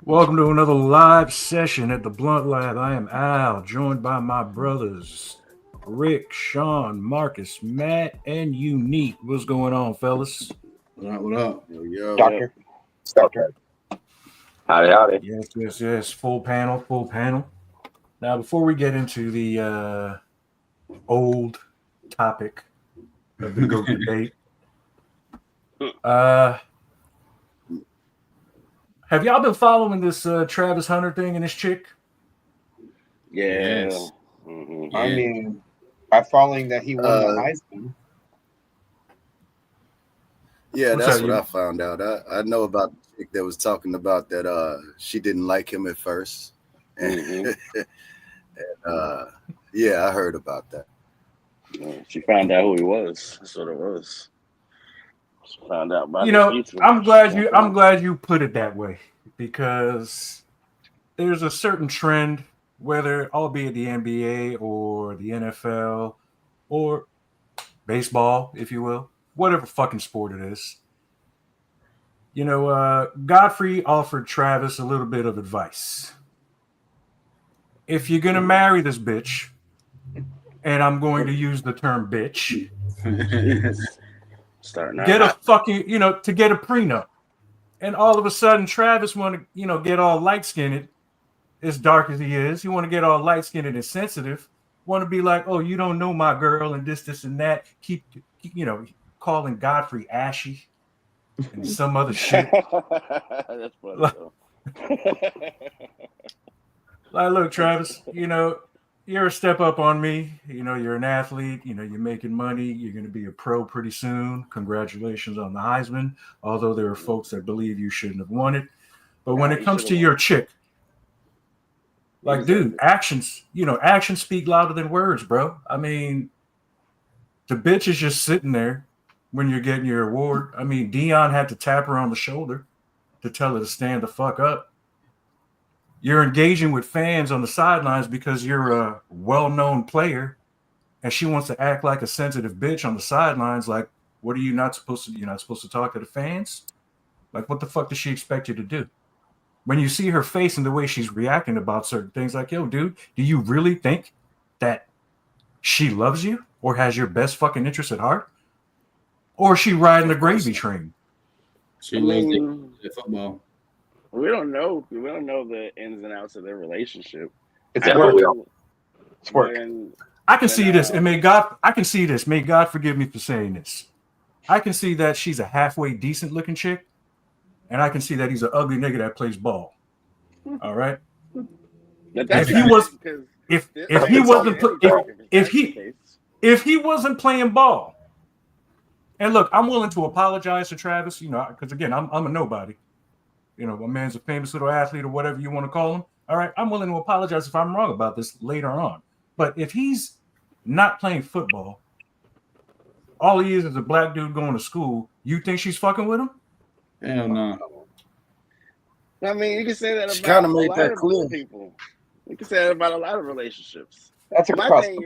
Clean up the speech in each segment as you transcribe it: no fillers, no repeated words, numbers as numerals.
Welcome to another live session at the Blunt Lab. I am Al, joined by my brothers, Rick, Sean, Marcus, Matt, and Unique. What's going on, fellas? What up? Yo. Doctor. Howdy. Yes. Full panel. Now, before we get into the old topic of the GOAT debate, have y'all been following this Travis Hunter thing and this chick? Yes. Mm-hmm. I mean, by following that he won the Heisman. Yeah, that's what I found out. I know about the chick that was talking about that she didn't like him at first. Mm-hmm. and yeah, I heard about that. Yeah, she found out who he was. That's what it was. She found out about I'm glad you put it that way, because there's a certain trend, whether albeit the NBA or the NFL or baseball, if you will, whatever fucking sport it is. Godfrey offered Travis a little bit of advice. If you're gonna marry this bitch, and I'm going to use the term bitch, get a fucking, to get a prenup. And all of a sudden, Travis want to, get all light-skinned, as dark as he is. He want to get all light-skinned and sensitive. Want to be like, oh, you don't know my girl, and this, and that. Keep calling Godfrey ashy and some other shit. That's funny, though. Like, look, Travis, you're a step up on me. You're an athlete. You're making money. You're going to be a pro pretty soon. Congratulations on the Heisman. Although there are folks that believe you shouldn't have won it. But when it comes to your chick, like, dude, actions speak louder than words, bro. I mean, the bitch is just sitting there when you're getting your award. I mean, Dion had to tap her on the shoulder to tell her to stand the fuck up. You're engaging with fans on the sidelines because you're a well-known player, and she wants to act like a sensitive bitch on the sidelines. Like, what are you not supposed to? You're not supposed to talk to the fans? Like, what the fuck does she expect you to do? When you see her face and the way she's reacting about certain things, like, yo, dude, do you really think that she loves you or has your best fucking interest at heart? Or is she riding the gravy train? She loves football. We don't know. We don't know the ins and outs of their relationship. It's work. I can see this, and may God forgive me for saying this. I can see that she's a halfway decent looking chick, and I can see that he's an ugly nigga that plays ball. All right. If he wasn't playing ball, and look, I'm willing to apologize to Travis, because again, I'm a nobody. My man's a famous little athlete or whatever you want to call him. All right, I'm willing to apologize if I'm wrong about this later on. But if he's not playing football, all he is a black dude going to school, you think she's fucking with him? Hell no. I mean, you can say that about a lot of people. You can say that about a lot of relationships. That's across. Hey,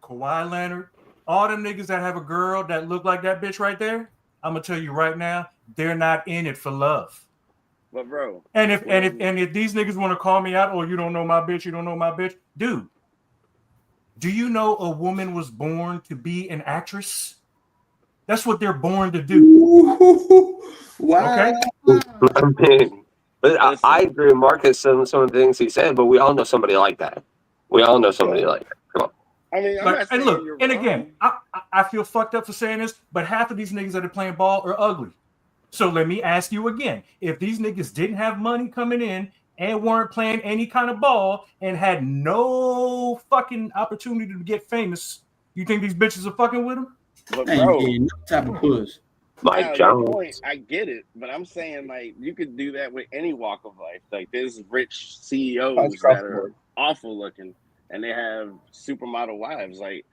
Kawhi Leonard, all them niggas that have a girl that look like that bitch right there, I'm gonna tell you right now, they're not in it for love. But bro, and if these niggas want to call me out, you don't know my bitch, dude. Do you know a woman was born to be an actress? That's what they're born to do. Wow. Okay. I agree with Marcus on some of the things he said, but we all know somebody like that. Come on. I mean, and look, and again, I feel fucked up for saying this, but half of these niggas that are playing ball are ugly. So let me ask you again: if these niggas didn't have money coming in and weren't playing any kind of ball and had no fucking opportunity to get famous, you think these bitches are fucking with them? But bro, no type of push. Mike Your Jones. point, I get it, but I'm saying like you could do that with any walk of life. Like there's rich CEOs that are awful looking, and they have supermodel wives. Like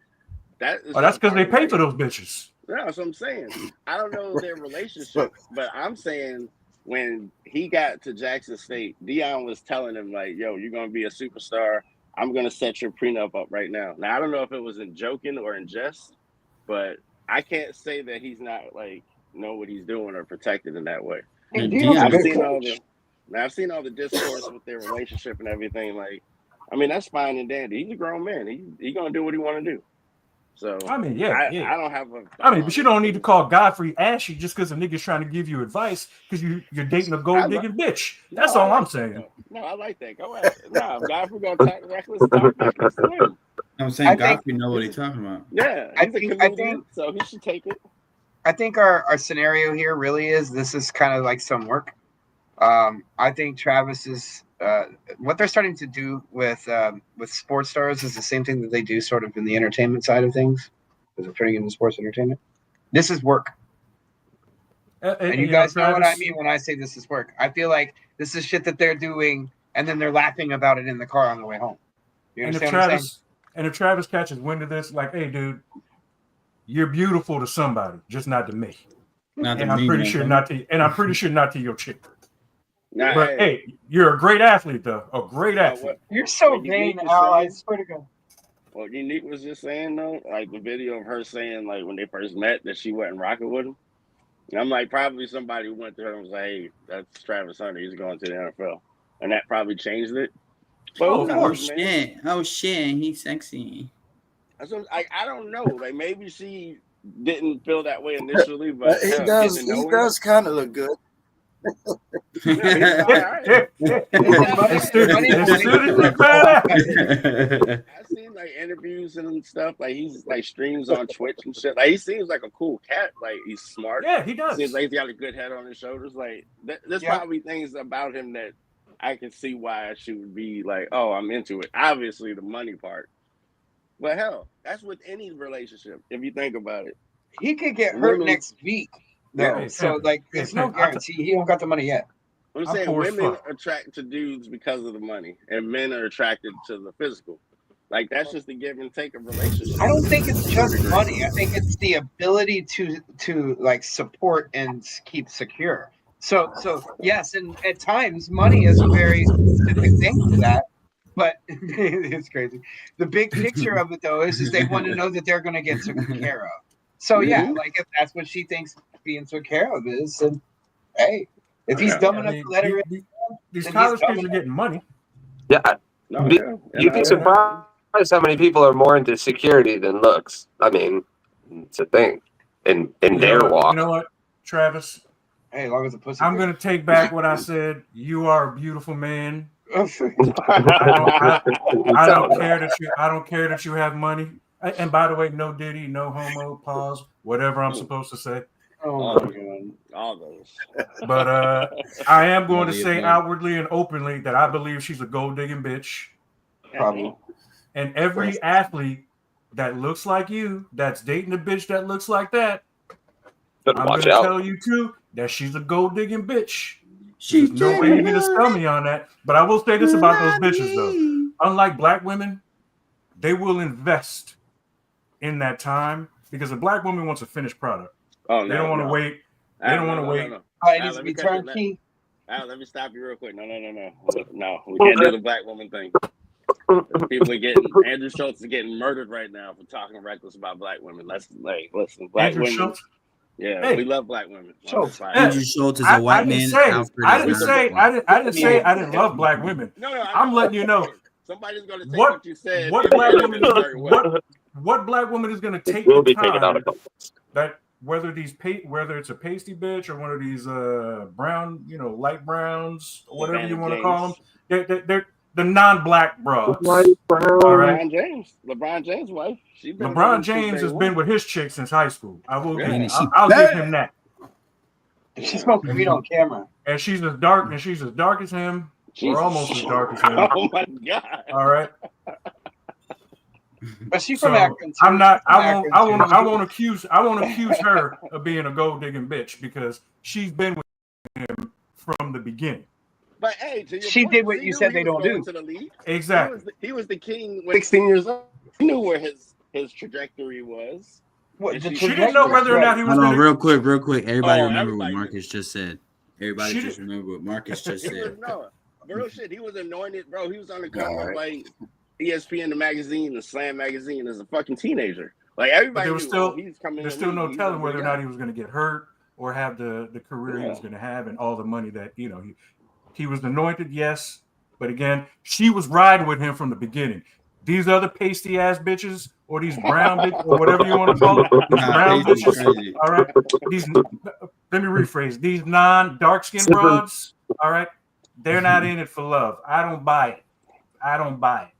that is. Oh, that's just because part they of pay life. for those bitches. Yeah, that's what I'm saying. I don't know their relationship, but I'm saying when he got to Jackson State, Dion was telling him like, "Yo, you're gonna be a superstar. I'm gonna set your prenup up right now." Now I don't know if it was in joking or in jest, but I can't say that he's not like know what he's doing or protected in that way. And Dion's a Deion, I've good seen all coach. the discourse with their relationship and everything. Like, I mean, that's fine and dandy. He's a grown man. He gonna do what he want to do. So I mean, yeah. I don't have a. I mean, but you don't need to call Godfrey Ashy just because a nigga's trying to give you advice because you're dating a gold digging bitch. That's all I'm saying. No, I like that. Go ahead. No, if Godfrey gonna talk reckless, to him. I'm saying I think- Godfrey know what he's talking about. Yeah, I he's a think- comedian, so he should take it. I think our scenario here really is this is kind of like some work. I think Travis is what they're starting to do with sports stars is the same thing that they do sort of in the entertainment side of things, because they're turning into sports entertainment. This is work, and you guys know what I mean when I say this is work. I feel like this is shit that they're doing, and then they're laughing about it in the car on the way home. You And if understand what I'm saying? Travis catches wind of this, like, hey, dude, you're beautiful to somebody, just not to me. Not And to I'm me, pretty man. sure not to. And I'm pretty sure not to your chick. Nah, But hey, you're a great athlete, though. A great athlete. You're so What you vain, need to Al. say- I swear to God. What Unique was just saying though, like the video of her saying like when they first met that she wasn't rocking with him. And I'm like, probably somebody went to her and was like, "Hey, that's Travis Hunter. He's going to the NFL," and that probably changed it. But Oh, who of knows, course. man? Shit. Oh shit, he's sexy. That's what, I don't know. Like maybe she didn't feel that way initially, but He hell, does. getting to He know him- does kind of look good. Yeah, all right. As soon as you found out. I've seen like interviews and stuff. Like he's like streams on Twitch and shit. Like he seems like a cool cat. Like he's smart. Yeah, he does. Seems like he's got a good head on his shoulders. Like there's Yeah. probably things about him that I can see why she would be like, oh, I'm into it. Obviously the money part. But hell, that's with any relationship, if you think about it. He could get hurt Women- next week, though. Yeah, So, like, there's no guarantee. He don't got the money yet. I'm I'm saying poor as women fuck. attract to dudes because of the money, and men are attracted to the physical. Like that's just the give and take of relationship. I don't think it's just money. I think it's the ability to like support and keep secure. So yes, and at times money is a very specific thing to that. But it's crazy. The big picture of it though is they want to know that they're going to get taken care of. So yeah, like if that's what she thinks being taken care of is, then hey, if he's dumb I enough mean, to let her, these then college he's kids are dumb getting money. Yeah, No, Be- yeah. you'd be surprised how many people are more into security than looks. I mean, it's a thing in their walk. You know what, Travis? hey, as long as the pussy. I'm going to take back what I said. You are a beautiful man. to. I don't care that you have money. And by the way, no Diddy, no homo, pause, whatever I'm supposed to say. Oh my god. All those. But I am going to Well, say yeah. outwardly and openly that I believe she's a gold digging bitch. Probably. And every athlete that looks like you, that's dating a bitch that looks like that, Better I'm going watch to out. tell you too that she's a gold digging bitch. She's There's no way to sell me on that. But I will say this about those bitches though. Unlike black women, they will invest in that time because a black woman wants a finished product. Oh, They don't want to wait. They don't want to wait. No. It needs to be let me cut you. turnkey. Let me stop you real quick. No. We can't do the black woman thing. People are getting Andrew Schultz is getting murdered right now for talking reckless about black women. Let's listen, black Andrew women. Schultz? Yeah, Hey. we love black women. Schultz. Andrew Schultz is a white man. Alfred I is didn't not. say I didn't love black women. No, I'm letting you know. Somebody's going to take What- what you said. What and black turn it woman? a certain way. What black woman is going to take We'll the be taking out time a couple. that whether it's a pasty bitch or one of these brown, light browns, or whatever you want to call them, they're the non-black bras. All right. LeBron James' wife. LeBron James has been with his chick since high school. I will give Yeah. him, I'll give him that. She smoked weed on camera. And she's as dark as him, or almost as dark as him. Oh my god! All right. But she's So from Akron too. I'm not. She's from I Akron, too. won't accuse. I won't accuse her of being a gold digging bitch because she's been with him from the beginning. But hey, to your She point, did what you said they don't do. To the league. Exactly. He was the king when 16 years old. He knew where his trajectory was. What, She didn't know whether or not he was. Hold on, real quick. Everybody remember what everybody Marcus just said. Everybody just remember what Marcus just said. No, real shit. He was anointed, bro. He was on the cover of like ESPN the magazine, the Slam magazine, as a fucking teenager. Like everybody There was still, he's coming. There's still no telling whether or not he was going to get hurt or have the career he was going to have and all the money that he was anointed. Yes, but again, she was riding with him from the beginning. These other pasty ass bitches or these brown bitches or whatever you want to call it, these brown bitches. All right, let me rephrase. These non-dark skinned broads. All right, they're not in it for love. I don't buy it.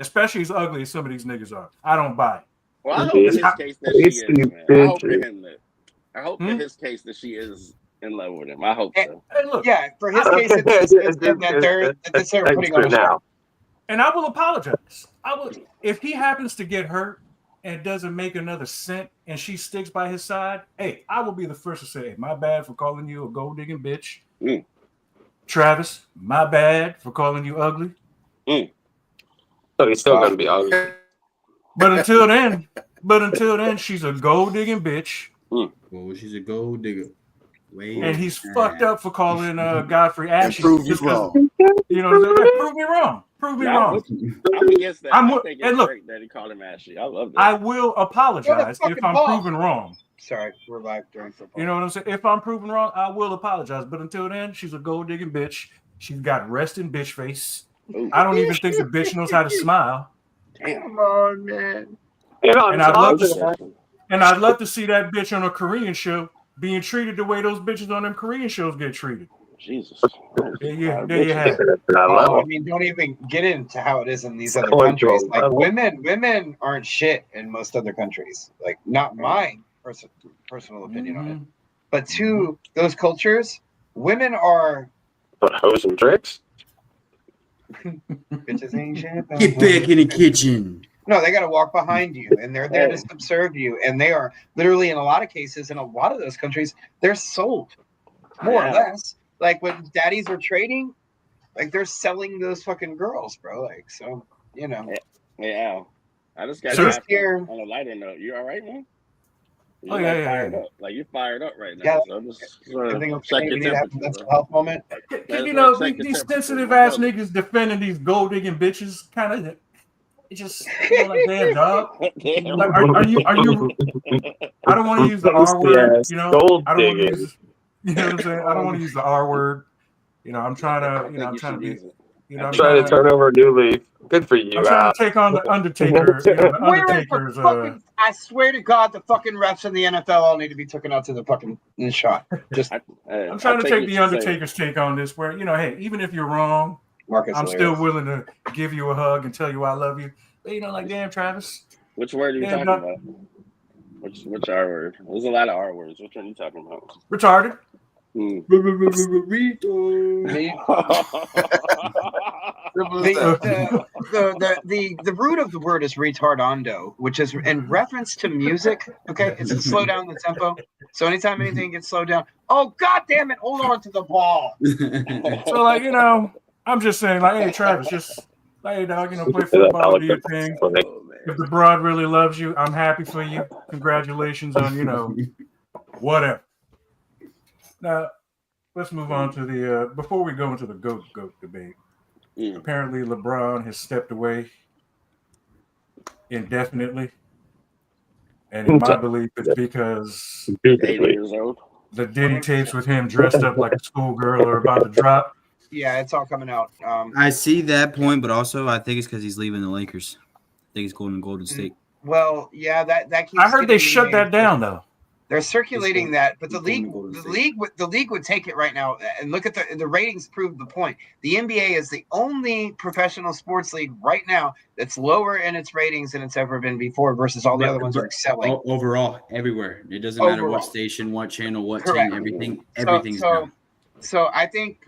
Especially as ugly as some of these niggas are. I don't buy it. Well, I hope in his case that she is, man. I hope for him that. I hope in his case that she is in love with him. I hope so. Hey, look, for his case, it's they're putting on a show. And I will apologize. If he happens to get hurt and doesn't make another cent and she sticks by his side, hey, I will be the first to say, hey, my bad for calling you a gold digging bitch. Travis, my bad for calling you ugly. So he's still gonna be ugly. But until then, she's a gold digging bitch. Well, she's a gold digger. And he's fucked up for calling Godfrey ashy. Prove you wrong. Prove me wrong. Prove me wrong. I'm against that. I think it's great that he called him ashy. I love that. I will apologize if I'm proven wrong. Sorry, we're live during football. You know what I'm saying? If I'm proven wrong, I will apologize. But until then, she's a gold digging bitch. She's got resting bitch face. Ooh. I don't even think the bitch knows how to smile. Damn. Come on, man. And I'd love to see that bitch on a Korean show being treated the way those bitches on them Korean shows get treated. Jesus. There you have it. I mean, don't even get into how it is in these other countries. Like women aren't shit in most other countries. Like, not my personal opinion on it. But to those cultures, women are what, hoes and tricks? bitches ain't shit. Get back in the kitchen. No, they got to walk behind you, and they're there to subserve you. And they are literally, in a lot of cases, in a lot of those countries, they're sold, more or less. Like when daddies are trading, like they're selling those fucking girls, bro. Like, so, you know. Yeah. I just got here on a lighter note. You all right, man? You're fired up. Like you're fired up right now. Yeah. So just check your temperature. Mental health moment. These sensitive ass niggas defending these gold digging bitches, kind of. It's just like, damn, dog. Like, are you? I don't want to use the R word. You know, I don't want to use. You know what I'm saying? I don't want to use the R word. You know, I'm trying to. I'm trying to be. I'm trying to turn over a new leaf. Good for you. I'm trying to take on the Undertaker. The Undertaker's. I swear to God, the fucking refs in the NFL all need to be taken out to the fucking shot. Just. I'm trying to take the Undertaker's take on this. Where hey, even if you're wrong, Marcus I'm still willing to give you a hug and tell you I love you. But like, damn, Travis. Which word are you talking about? Which R word? There's a lot of R words. Which one are you talking about? Retarded. The root of the word is retardando, which is in reference to music. Okay, it's to slow down the tempo. So anytime anything gets slowed down, oh god damn it, hold on to the ball. So like I'm just saying like, hey Travis, just hey dog, play football, do your thing. If the broad really loves you, I'm happy for you. Congratulations on whatever. Now, let's move on to the before we go into the GOAT debate. Apparently, LeBron has stepped away indefinitely, and in my belief, it's because 80 years old. The Diddy tapes with him dressed up like a schoolgirl are about to drop. Yeah, it's all coming out. I see that point, but also I think it's because he's leaving the Lakers. I think he's going to Golden State. Well, yeah, that keeps. I heard they shut that down though. They're circulating that, but the league would take it right now. And look at the ratings prove the point. The NBA is the only professional sports league right now that's lower in its ratings than it's ever been before, versus all the other ones are excelling. Overall, everywhere. It doesn't matter what station, what channel, what team, everything's down. So I think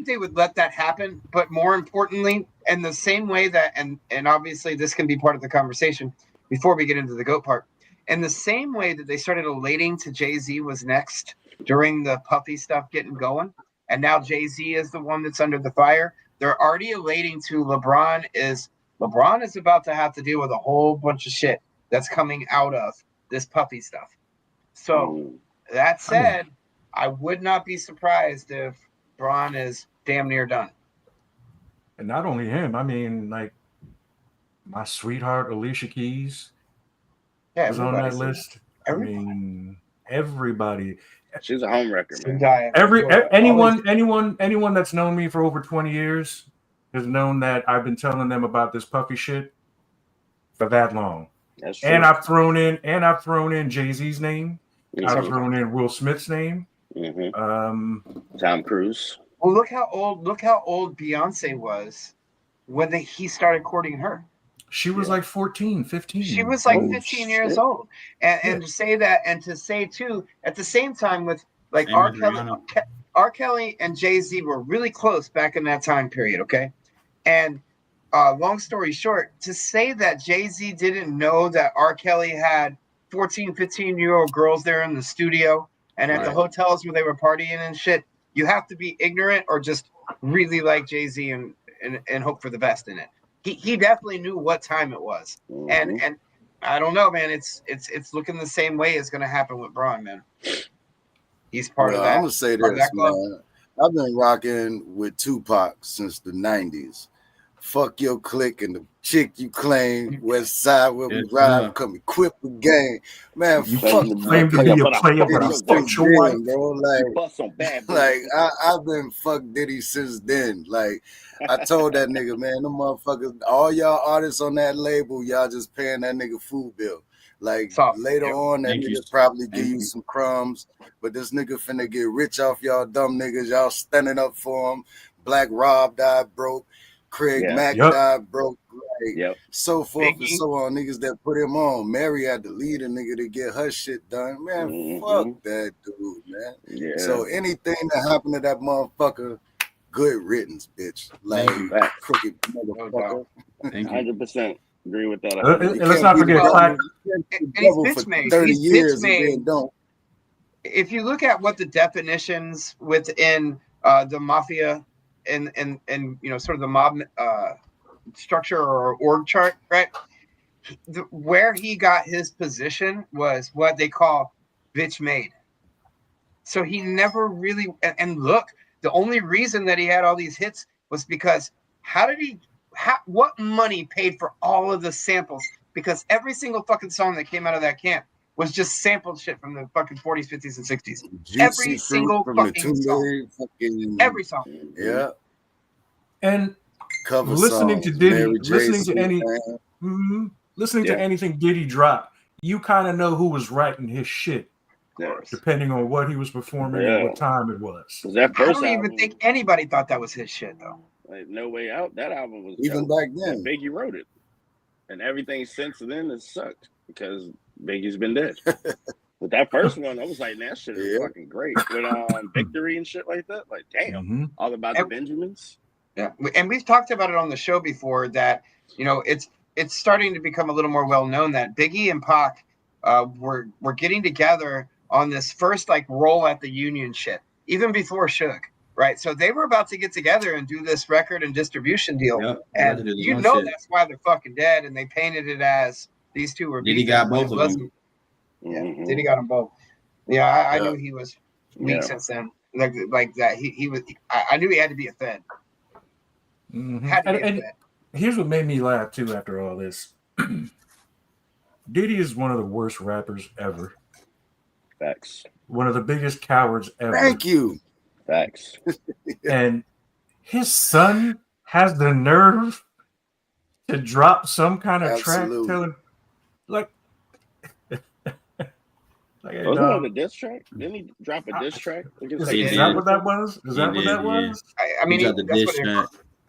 they would let that happen, but more importantly, And the same way that, and obviously this can be part of the conversation before we get into the GOAT part. And the same way that they started elating to Jay-Z was next during the Puffy stuff getting going, and now Jay-Z is the one that's under the fire. They're already elating to LeBron is about to have to deal with a whole bunch of shit that's coming out of this Puffy stuff. So that said, I would not be surprised if Bron is damn near done. And not only him, I mean, like my sweetheart Alicia Keys was on that list. Everybody. I mean, everybody. She's a homewrecker, man. Anyone that's known me for over 20 years has known that I've been telling them about this Puffy shit for that long. That's true. And I've thrown in Jay-Z's name. I've thrown in Will Smith's name. Tom Cruise. Well, look how old Beyonce was when he started courting her. She was like 14, 15. She was like 15 years old. And to say that, and to say too, at the same time with like R. Kelly and Jay-Z were really close back in that time period, okay? And long story short, to say that Jay-Z didn't know that R. Kelly had 14, 15-year-old girls there in the studio and at the hotels where they were partying and shit, you have to be ignorant or just really like Jay-Z and hope for the best in it. He definitely knew what time it was. And I don't know, man. It's looking the same way it's going to happen with Bron, man. He's part of that. I'm going to say this, man. I've been rocking with Tupac since the 90s. Fuck your clique and the chick you claim. West Side where we ride, come equipped with game. Man, You fuck claim to be a player, but I'm still your wife. Like I've been fuck Diddy since then. Like I told that nigga, man, them motherfuckers, all y'all artists on that label, y'all just paying that nigga food bill. Like later on, that nigga probably give you some crumbs, but this nigga finna get rich off y'all dumb niggas. Y'all standing up for him. Black Rob died broke. Craig Mack died broke. Like, so forth and so on. Niggas that put him on. Mary had to lead a nigga to get her shit done. Man, fuck that dude, man. Yeah. So anything that happened to that motherfucker, good riddance, bitch. Like crooked motherfucker. 100% agree with that. And let's not forget, and he's bitch made. 30 years and don't. If you look at what the definitions within the mafia and you know sort of the mob structure or org chart, right? Where he got his position was what they call bitch made. So he never really and look, the only reason that he had all these hits was because what money paid for all of the samples? Because every single fucking song that came out of that camp was just sampled shit from the fucking 40s, 50s, and 60s. Every single fucking song. Every song. Yeah. And cover listening songs, to Diddy, listening to anything Diddy dropped, you kind of know who was writing his shit, depending on what he was performing and what time it was. I don't even think anybody thought that was his shit, though. Like, No Way Out, that album was even back then. Biggie wrote it, and everything since then has sucked because Biggie's been dead. But that first one, I was like, that shit is fucking great. With Victory and shit like that, like damn, all about the Benjamins. Yeah, and we've talked about it on the show before that, you know, it's starting to become a little more well known that Biggie and Pac were getting together on this first like roll at the union shit, even before Suge, right? So they were about to get together and do this record and distribution deal, and you know that's why they're fucking dead. And they painted it as these two were. Diddy got both of them. Yeah, Diddy got them both. Yeah, I knew he was weak since then. Like that, he was. I knew he had to be a Fed. And here's what made me laugh too after all this. Diddy is one of the worst rappers ever. Facts. One of the biggest cowards ever. Thank you. Facts. And his son has the nerve to drop some kind of track telling like was that on a diss track? Didn't he drop a diss track? Is that what that was? Is that what that was? I mean,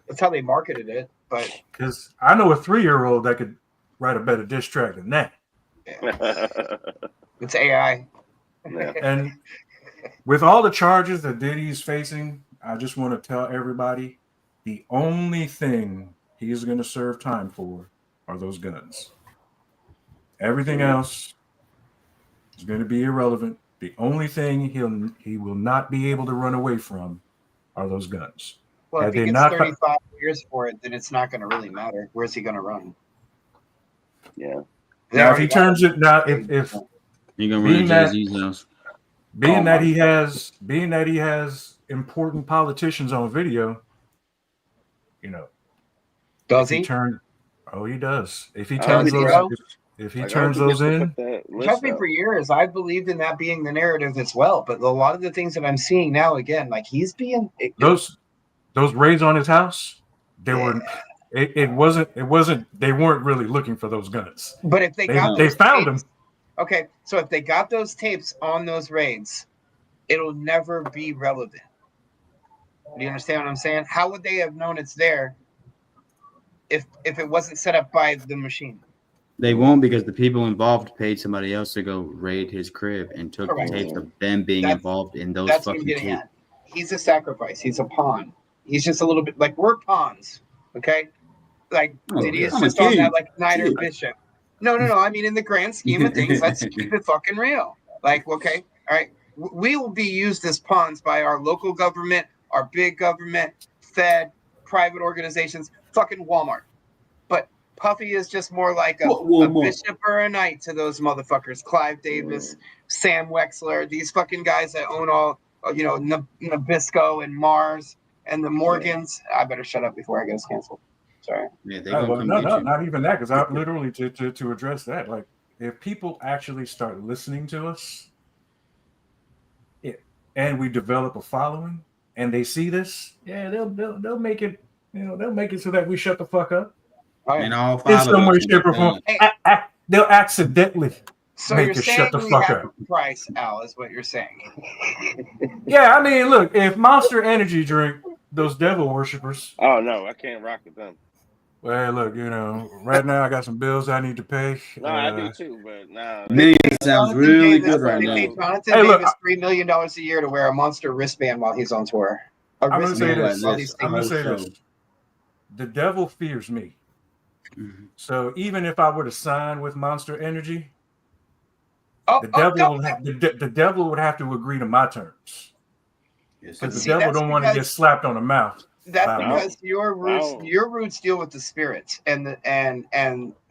that's how they marketed it, but because I know a 3-year-old that could write a better diss track than that. It's AI. And with all the charges that Diddy's facing, I just want to tell everybody the only thing he's going to serve time for are those guns. Everything else is going to be irrelevant. The only thing he will not be able to run away from are those guns. Well, Had if he they gets not 35 years for it, then it's not going to really matter. Where's he going to run? Yeah. They now if already he got turns him. it now if You're gonna run being to that Jay-Z's house. being that he has important politicians on video, you know, Does if he he? turned, oh, he does. If he I turns hope he those, does. if he Like, I turns hope he those gets to in, put that list Trust me, up. for years, I believed in that being the narrative as well. But a lot of the things that I'm seeing now, again, like he's being those raids on his house, they were. It wasn't. They weren't really looking for those guns. But if they got They those found tapes, them. okay, so if they got those tapes on those raids, it'll never be relevant. Do you understand what I'm saying? How would they have known it's there if it wasn't set up by the machine? They won't, because the people involved paid somebody else to go raid his crib and took Correct. the tapes of them being That's- involved in those That's what I'm fucking getting tapes. at. He's a sacrifice. He's a pawn. He's just a little bit like we're pawns. Okay, like Oh, Diddy yeah. is I'm a just on king. that like Knight or King. Bishop. No. I mean, in the grand scheme of things, let's keep it fucking real. Like, okay, all right, we will be used as pawns by our local government, our big government, Fed, private organizations, fucking Walmart. But Puffy is just more like a bishop or a knight to those motherfuckers. Clive Davis, Sam Wexler, these fucking guys that own all, Nabisco and Mars and the Morgans. I better shut up before I get us canceled. Sorry. Yeah, they're gonna come get you. Not even that. Because I literally to address that, like if people actually start listening to us, and we develop a following, and they see this, yeah, they'll make it. They'll make it so that we shut the fuck up. Oh, yeah. And all In five of some way, us shape, or form. They'll accidentally So make you're us saying shut the we fuck have up. a price, Al, is what you're saying. Yeah, I mean, look, if Monster Energy drink those devil worshippers, Oh no, I can't rock with them. well, look, right now I got some bills I need to pay. No, I do too, but nah. Million sounds Jonathan really Davis- good right they now. paid Jonathan Hey, look, Davis $3 million a year to wear a monster wristband while he's on tour. A I'm gonna say wristband this. while he's I'm gonna say show. this. The devil fears me. Mhm. So even if I were to sign with Monster Energy, Oh, the devil would have to agree to my terms. Yes, Because the See, devil that's don't want to get because- slapped on the mouth. That's Wow. because your roots deal with the spirits and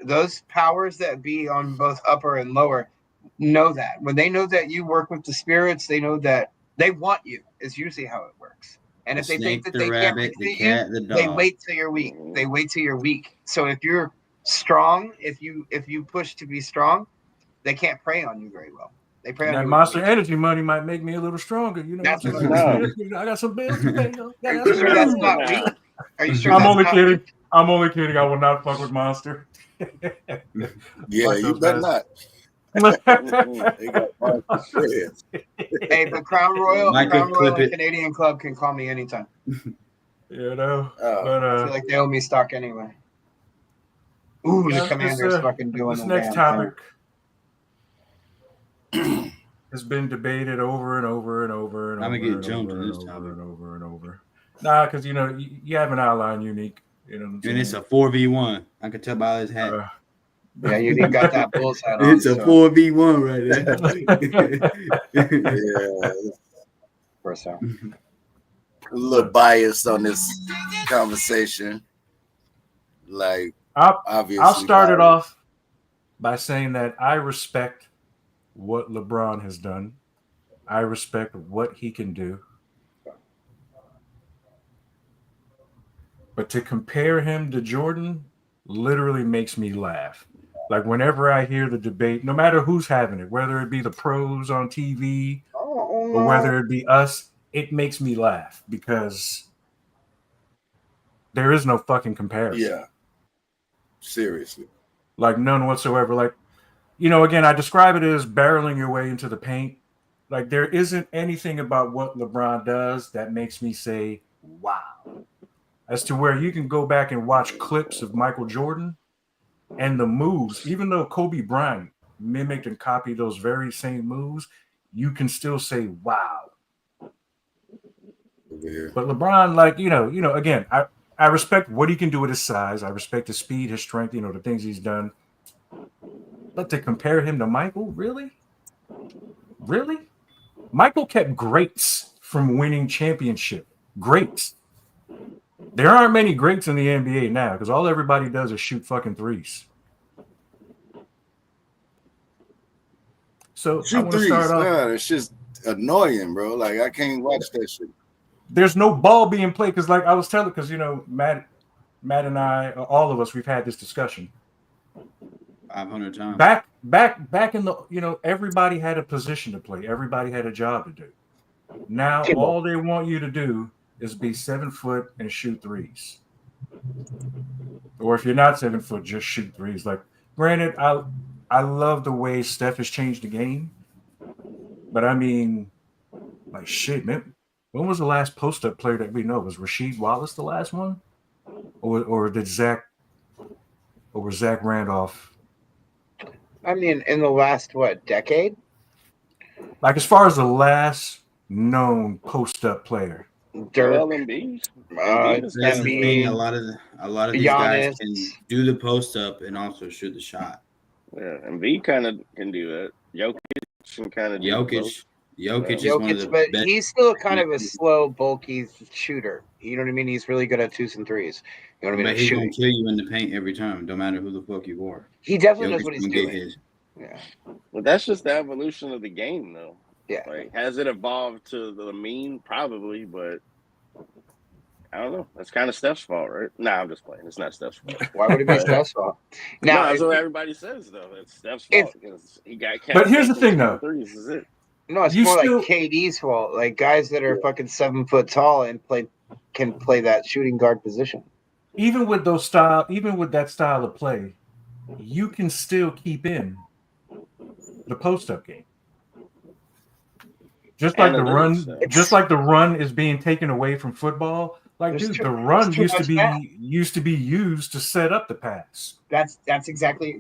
those powers that be on both upper and lower know that. When they know that you work with the spirits, they know that they want you, is usually how it works. And if The they think snake, that the they rabbit, can't the defeat cat, you, the they dog. wait till you're weak. They wait till you're weak. So if you're strong, if you push to be strong, they can't prey on you very well. They prey And on that you. Monster Energy money might make me a little stronger. That's what what I'm I'm saying? I got some bills to pay. Are you sure that's not weak? Are you sure I'm that's only not kidding. weak? I'm only kidding. I will not fuck with Monster. Yeah, Fuck you those better guys. not. They got monster shreds. Hey, but Crown Royal Micro clip and it. Canadian Club can call me anytime. But I feel like they owe me stock anyway. Ooh, the yeah, Commander's fucking doing this the next damn topic has been debated over and over and over and I'm over gonna get and jumped over in and this over topic. and over and over. Nah, because you have an outline unique. You know what I'm saying? And it's a 4v1. I can tell by his hat. thing. Yeah, you got that bull's hat on. It's a so- 4v1 right there. Yeah, for so. a little biased on this conversation. Like, obviously, I'll start it biased. off by saying that I respect what LeBron has done. I respect what he can do. But to compare him to Jordan literally makes me laugh. Like whenever I hear the debate, no matter who's having it, whether it be the pros on TV or whether it be us, it makes me laugh because there is no fucking comparison. Yeah, seriously. Like none whatsoever. Like, again, I describe it as barreling your way into the paint. Like there isn't anything about what LeBron does that makes me say, wow. As to where you can go back and watch clips of Michael Jordan and the moves, even though Kobe Bryant mimicked and copied those very same moves, you can still say, wow. Over here. But LeBron, again, I respect what he can do with his size. I respect his speed, his strength, the things he's done. But to compare him to Michael, really? Really? Michael kept greats from winning championship. Greats. There aren't many greats in the NBA now because all everybody does is shoot fucking threes. So I Shoot want to threes. start off. Nah, it's just annoying, bro. Like I can't watch that shit. There's no ball being played because, like I was telling, because Matt and I, all of us, we've had this discussion 500 times. Back in the, everybody had a position to play. Everybody had a job to do. Now all they want you to do is be 7 foot and shoot threes. Or if you're not 7 foot, just shoot threes. Like, granted, I love the way Steph has changed the game, but I mean, like, shit, man. When was the last post-up player that we know? Was Rasheed Wallace the last one, or did Zach Randolph? I mean, in the last decade? Like, as far as the last known post-up player, Dirk, Embiid. That's the thing. A lot of these guys Giannis. can do the post up and also shoot the shot. Yeah, Embiid kind of can do that. Jokic can kind of do both. Jokic is one of the but best. he's still kind of a slow, bulky shooter. You know what I mean? He's really good at 2s and 3s. You know what I mean? But he's gonna kill you in the paint every time, no matter who the fuck you are. He definitely knows Jokic what he's gonna get doing. his. Yeah. But that's just the evolution of the game, though. Yeah. Like, has it evolved to the mean? Probably, but I don't know. That's kind of Steph's fault, right? Nah, I'm just playing. It's not Steph's fault. Why would it be Steph's fault? No, that's what everybody says, though. It's Steph's fault because he got. But here's the thing, though. Threes is it? No, it's more like KD's fault. Like guys that are fucking 7 foot tall and can play that shooting guard position. Even with that style of play, you can still keep in the post-up game. Just like the run is being taken away from football. Like, dude, the run used to be used to set up the pass. That's exactly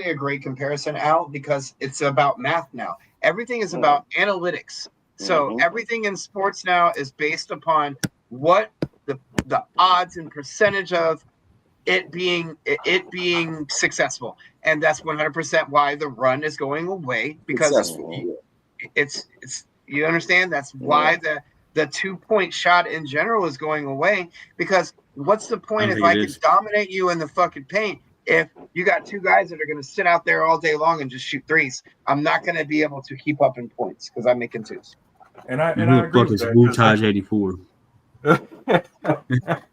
a great comparison, Al, because it's about math now. Everything is about analytics. So everything in sports now is based upon what the odds and percentage of it being successful, and that's 100% why the run is going away because it's you understand that's why the 2-point shot in general is going away because what's the point if I can dominate you in the fucking paint if you got 2 guys that are going to sit out there all day long and just shoot threes? I'm not going to be able to keep up in points because I'm making 2s. And I agree with that. Wu-Taj 84. No,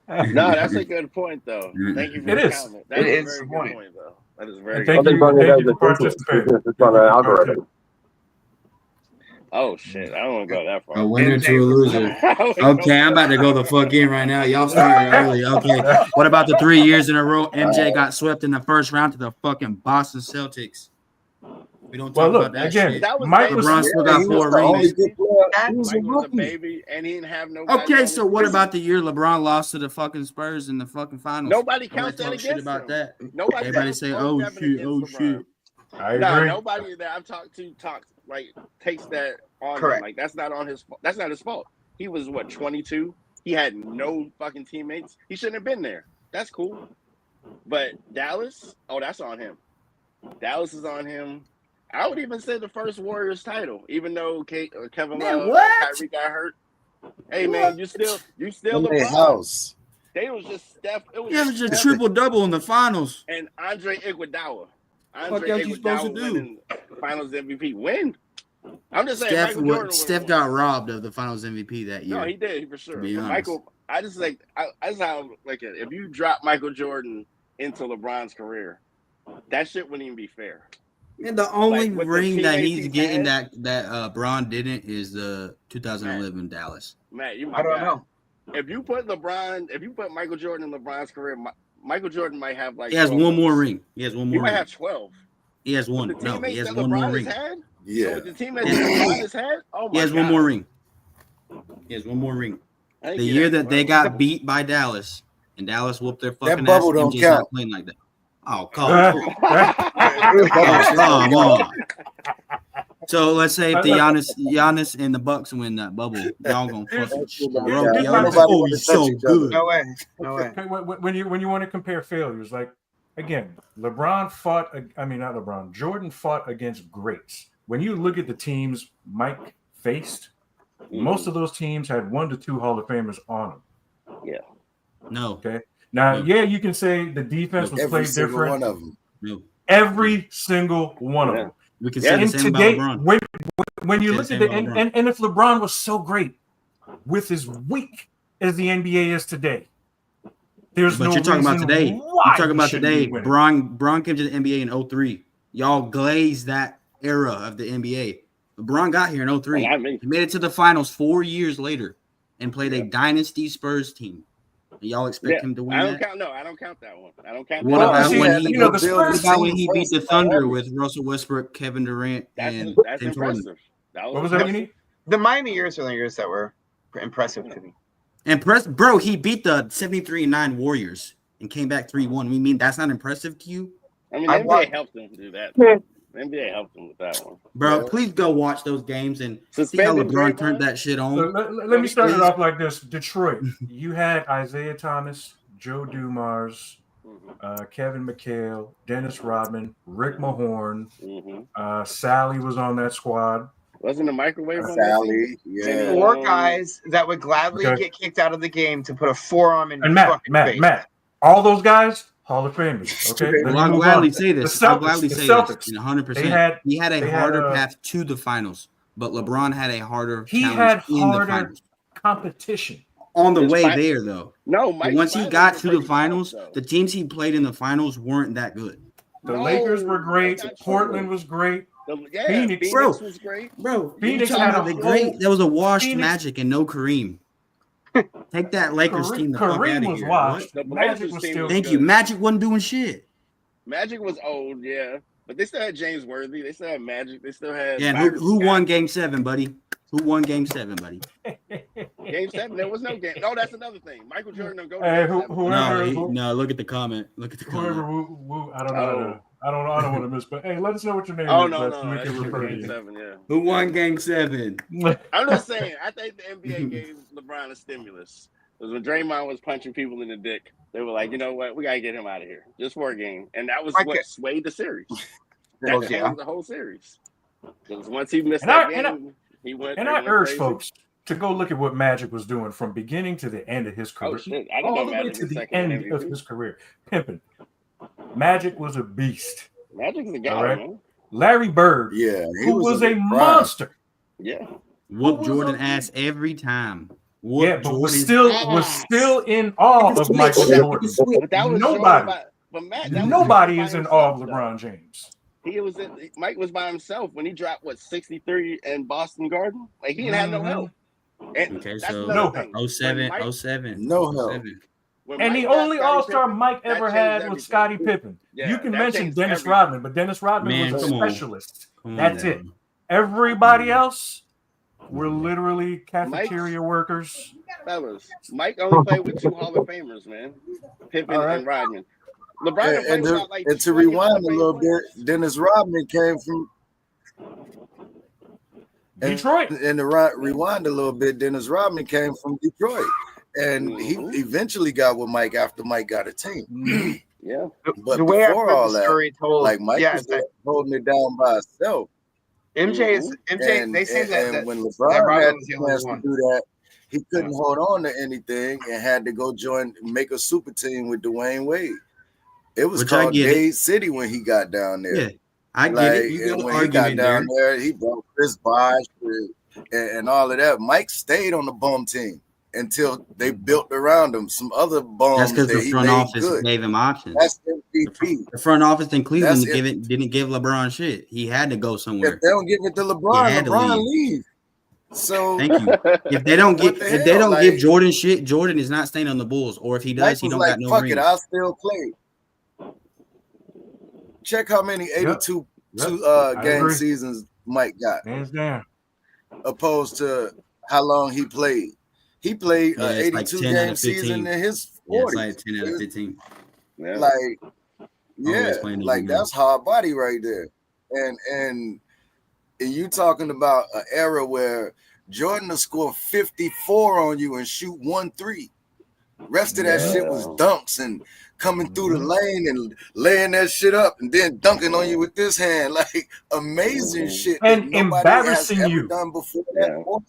that's a good point, though. Thank you for the comment. That is a very good point, though. That is very good. Thank you for participating. It's on the algorithm. Oh shit! I don't want to go that far. A winner to a loser. Okay, I'm about to go the fuck in right now. Y'all started early. Okay. What about the 3 years in a row MJ got swept in the first round to the fucking Boston Celtics? We don't talk about that shit. LeBron still got 4 rings. Mike was a baby, and he didn't have no. Okay, so what about the year LeBron lost to the fucking Spurs in the fucking finals? Nobody counts that against shit about him. that. Everybody say, "Oh shit." I agree. No, nobody that I've talked to takes that on him. Like that's not on his. That's not his fault. He was 22. He had no fucking teammates. He shouldn't have been there. That's cool. But Dallas, that's on him. Dallas is on him. I would even say the first Warriors title, even though Kevin Love and Kyrie got hurt. Hey man, you still LeBron. House. They was just Steph. It was just triple double in the finals. And Andre Iguodala. What else you supposed to do? Finals MVP win. I'm just saying. Steph got robbed of the Finals MVP that year. No, he did for sure. To be honest. I just like it. If you drop Michael Jordan into LeBron's career, that shit wouldn't even be fair. And the only ring that he's getting that Bron didn't is the 2011 Dallas. Matt, I don't know. If you put Michael Jordan in LeBron's career, Michael Jordan might have He has one more ring. He has one more. He might have 12. He has one. No, he has one more ring. Yeah. So the teammates LeBron has had. Oh my God. He has one more ring. He has one more ring. The year that they got beat by Dallas and Dallas whooped their fucking ass. MJ's not playing like that. Oh, come on. So let's say if the Giannis and the Bucks win that bubble, y'all gonna fucking rope here's Giannis. my- Oh, he's so good. No way. No way. Okay, when you want to compare failures, like again, Jordan fought against greats. When you look at the teams Mike faced, most of those teams had 1 to 2 Hall of Famers on them. Yeah. No. Okay. Now, No. yeah, you can say the defense was Every played single different. one of them. No. Every single one of them. We can Yeah, say the And same about today, LeBron. when you Say look the at same the about and if LeBron was so great with as weak as the NBA is today, there's But no you're talking about reason today. why You're talking he about shouldn't today. be winning. Bron came to the NBA in 03. Y'all glazed that era of the NBA. LeBron got here in 03. I mean, He made it to the finals 4 years later and played a dynasty Spurs team. And y'all expect him to win I don't that? count. No, I don't count that one. I don't count. What that about one. when he? the What Spurs about when he team beat the first Thunder Miami. with Russell Westbrook, Kevin Durant, and That's James Harden? impressive. What was that, Uni? The Miami years are the years that were impressive to me. Bro, he beat the 73-9 Warriors and came back 3-1. We mean that's not impressive to you? I mean, the I NBA want- helped him do that. The NBA helped him with that one. Bro, Yeah. please go watch those games and see how Suspended LeBron Draymond? turned that shit So on. let me start it off like this. Detroit, you had Isaiah Thomas, Joe Dumars, Kevin McHale, Dennis Rodman, Rick Mahorn. Sally was on that squad. Wasn't the microwave on that team? Sally, yeah. 4 guys that would gladly Okay. get kicked out of the game to put a forearm in And your fucking face. Matt, all those guys, Hall of Famers. Okay, Okay. let Well, me I'll move gladly on. say this. The I'll gladly the say Celtics, this. 100%. they had a harder path to the finals, but LeBron had a harder he challenge had in the harder finals. competition. On the His way fi- there, though. No, But Mike. once he Finals got were to the pretty finals, tough, though. the teams he played in the finals weren't that good. The No, Lakers were great. that's not true. Portland was great. Phoenix Bro. was great. Bro, Phoenix you talking had about a the great. whole- There was a washed Phoenix- Magic and no Kareem. Take that Lakers team the fuck out Kareem of was here. washed. The Magic Blazers was team still was Thank good. you. Magic wasn't doing shit. Magic was old, yeah, but they still had James Worthy. They still had Magic. They still had. Yeah, and Byron who Scott. won Game 7, buddy? Who won Game 7, buddy? Game 7? There was no game. No, that's another thing. Michael Jordan don't go to Hey, Game 7. whoever, No, look at the comment. Look at the whoever, comment. I don't know. I don't want to miss, but hey, let us know what your name Oh is. no, so no, we that's can true. refer to Game you. 7, yeah. Who won Game 7? I'm just saying. I think the NBA gave LeBron a stimulus. Because when Draymond was punching people in the dick, they were like, you know what, we gotta get him out of here just for a game, and that was what swayed the series. That changed the whole series. Because once he missed that game, he went. And I urge folks to go look at what Magic was doing from beginning to the end of his career. Oh shit! I didn't all know the way Magic to was the second in end of MVP. his career. Pimping. Magic was a beast. Magic's the guy, All right? man. Larry Bird, Yeah, he who was a prime. monster. Yeah. Whoop was Jordan on- ass every time. Yeah, but was Jordan's still in awe of Michael Jordan. But that was Nobody. But Matt, that was Nobody by is in awe of himself, LeBron James. Mike was by himself when he dropped 63 in Boston Garden. Like he didn't have no help. And Okay, that's so another thing. 07, When Mike- 07. No help. 07. when And Mike the got only Scottie All-Star Pippen, Mike that ever changed had everything. was Scottie Pippen. Yeah, You can that mention changed Dennis everything. Rodman, but Dennis Rodman Man, was a come on. specialist. Come on That's now. it. Everybody else were literally cafeteria workers. Fellas, Mike only played with 2 Hall of Famers, man. Pippen All right. and Rodman. LeBron And, played and, with to, about like and to 20 Hall rewind of a Fame little players. bit, Dennis Rodman came from Detroit. And to rewind a little bit, Dennis Rodman came from Detroit, and he eventually got with Mike after Mike got a team. Yeah, But the way I've before heard all the that, story told, like Mike was holding it down by himself. MJ. And, They say that, and when that LeBron Rodman had was the the only chance to one. do that, he couldn't hold on to anything and had to go make a super team with Dwayne Wade. It was Which I called get it. Dade City when he got down there. Yeah, I get it. You got and an when he got argument down there. there, he brought Chris Bosh and all of that. Mike stayed on the bum team until they built around him some other bums. That's because that the he front made office good. gave him options. That's MVP. The front office in Cleveland That's it. didn't give LeBron shit. He had to go somewhere. If they don't give it to He LeBron, had to LeBron leave. leave. So Thank you. If they don't What give the if they hell? don't Like- give Jordan shit, Jordan is not staying on the Bulls. Or if he does, Mike he was don't like, got no fuck rings. it, I'll still play. Check how many 82 I game agree. seasons Mike got, Hands down. opposed to how long he played. He played Yeah, an it's like 82 10 out game of 15. season in his 40s. Yeah, it's like 10 out of 15. yeah. Like, yeah, Always playing like every that's hard body right there. And And you talking about an era where Jordan will score 54 on you and shoot 1-3. Rest of that shit was dunks and coming through the lane and laying that shit up and then dunking on you with this hand. Like amazing shit and that nobody has embarrassing ever you done before that. While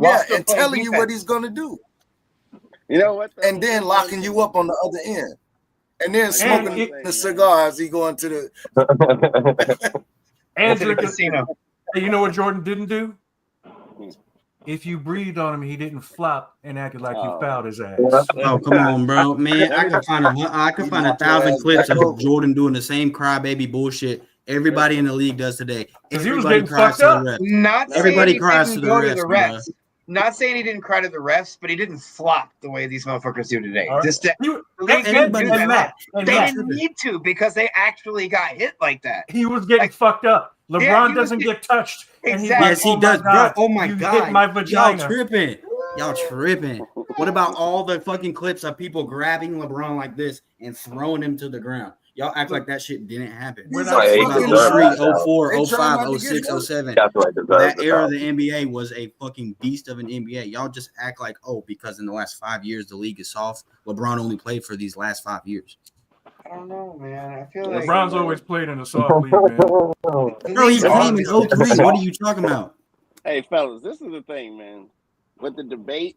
Yeah, still and playing telling you what defense. he's gonna do. You know what? And then locking you up on the other end. And then smoking the cigar as he going to the and to the drinking. casino. Hey, you know what Jordan didn't do? If you breathed on him, he didn't flop and acted like you fouled his ass. Oh, come on, bro, man! I could find 1,000 clips of Jordan doing the same crybaby bullshit everybody in the league does today. Because he was Everybody getting cries fucked to the up. refs. Not Everybody saying he cries didn't to the go to refs, the bro. refs. Not saying he didn't cry to the refs, but he didn't flop the way these motherfuckers do today. All right. Just that, You- the league didn't everybody- do that. and Matt, and They Matt, didn't need to because they actually got hit like that. he was getting fucked up. LeBron Yeah, he was doesn't get touched. And he's Exactly. like, Yes, he oh does, my God, bro. Oh my you God, hit my y'all vagina. tripping. Y'all tripping. What about all the fucking clips of people grabbing LeBron like this and throwing him to the ground? Y'all act like that shit didn't happen. He's What a About fucking 03, star. 04, They try 05, not to 06, get hurt. 07. That's what I deserve. That era of the NBA was a fucking beast of an NBA. Y'all just act like, oh, because in the last 5 years the league is soft. LeBron only played for these last 5 years. I don't know, man. I feel like LeBron's always played in a soft league, man. Bro, he came in 03. What are you talking about? Hey, fellas, this is the thing, man. With the debate,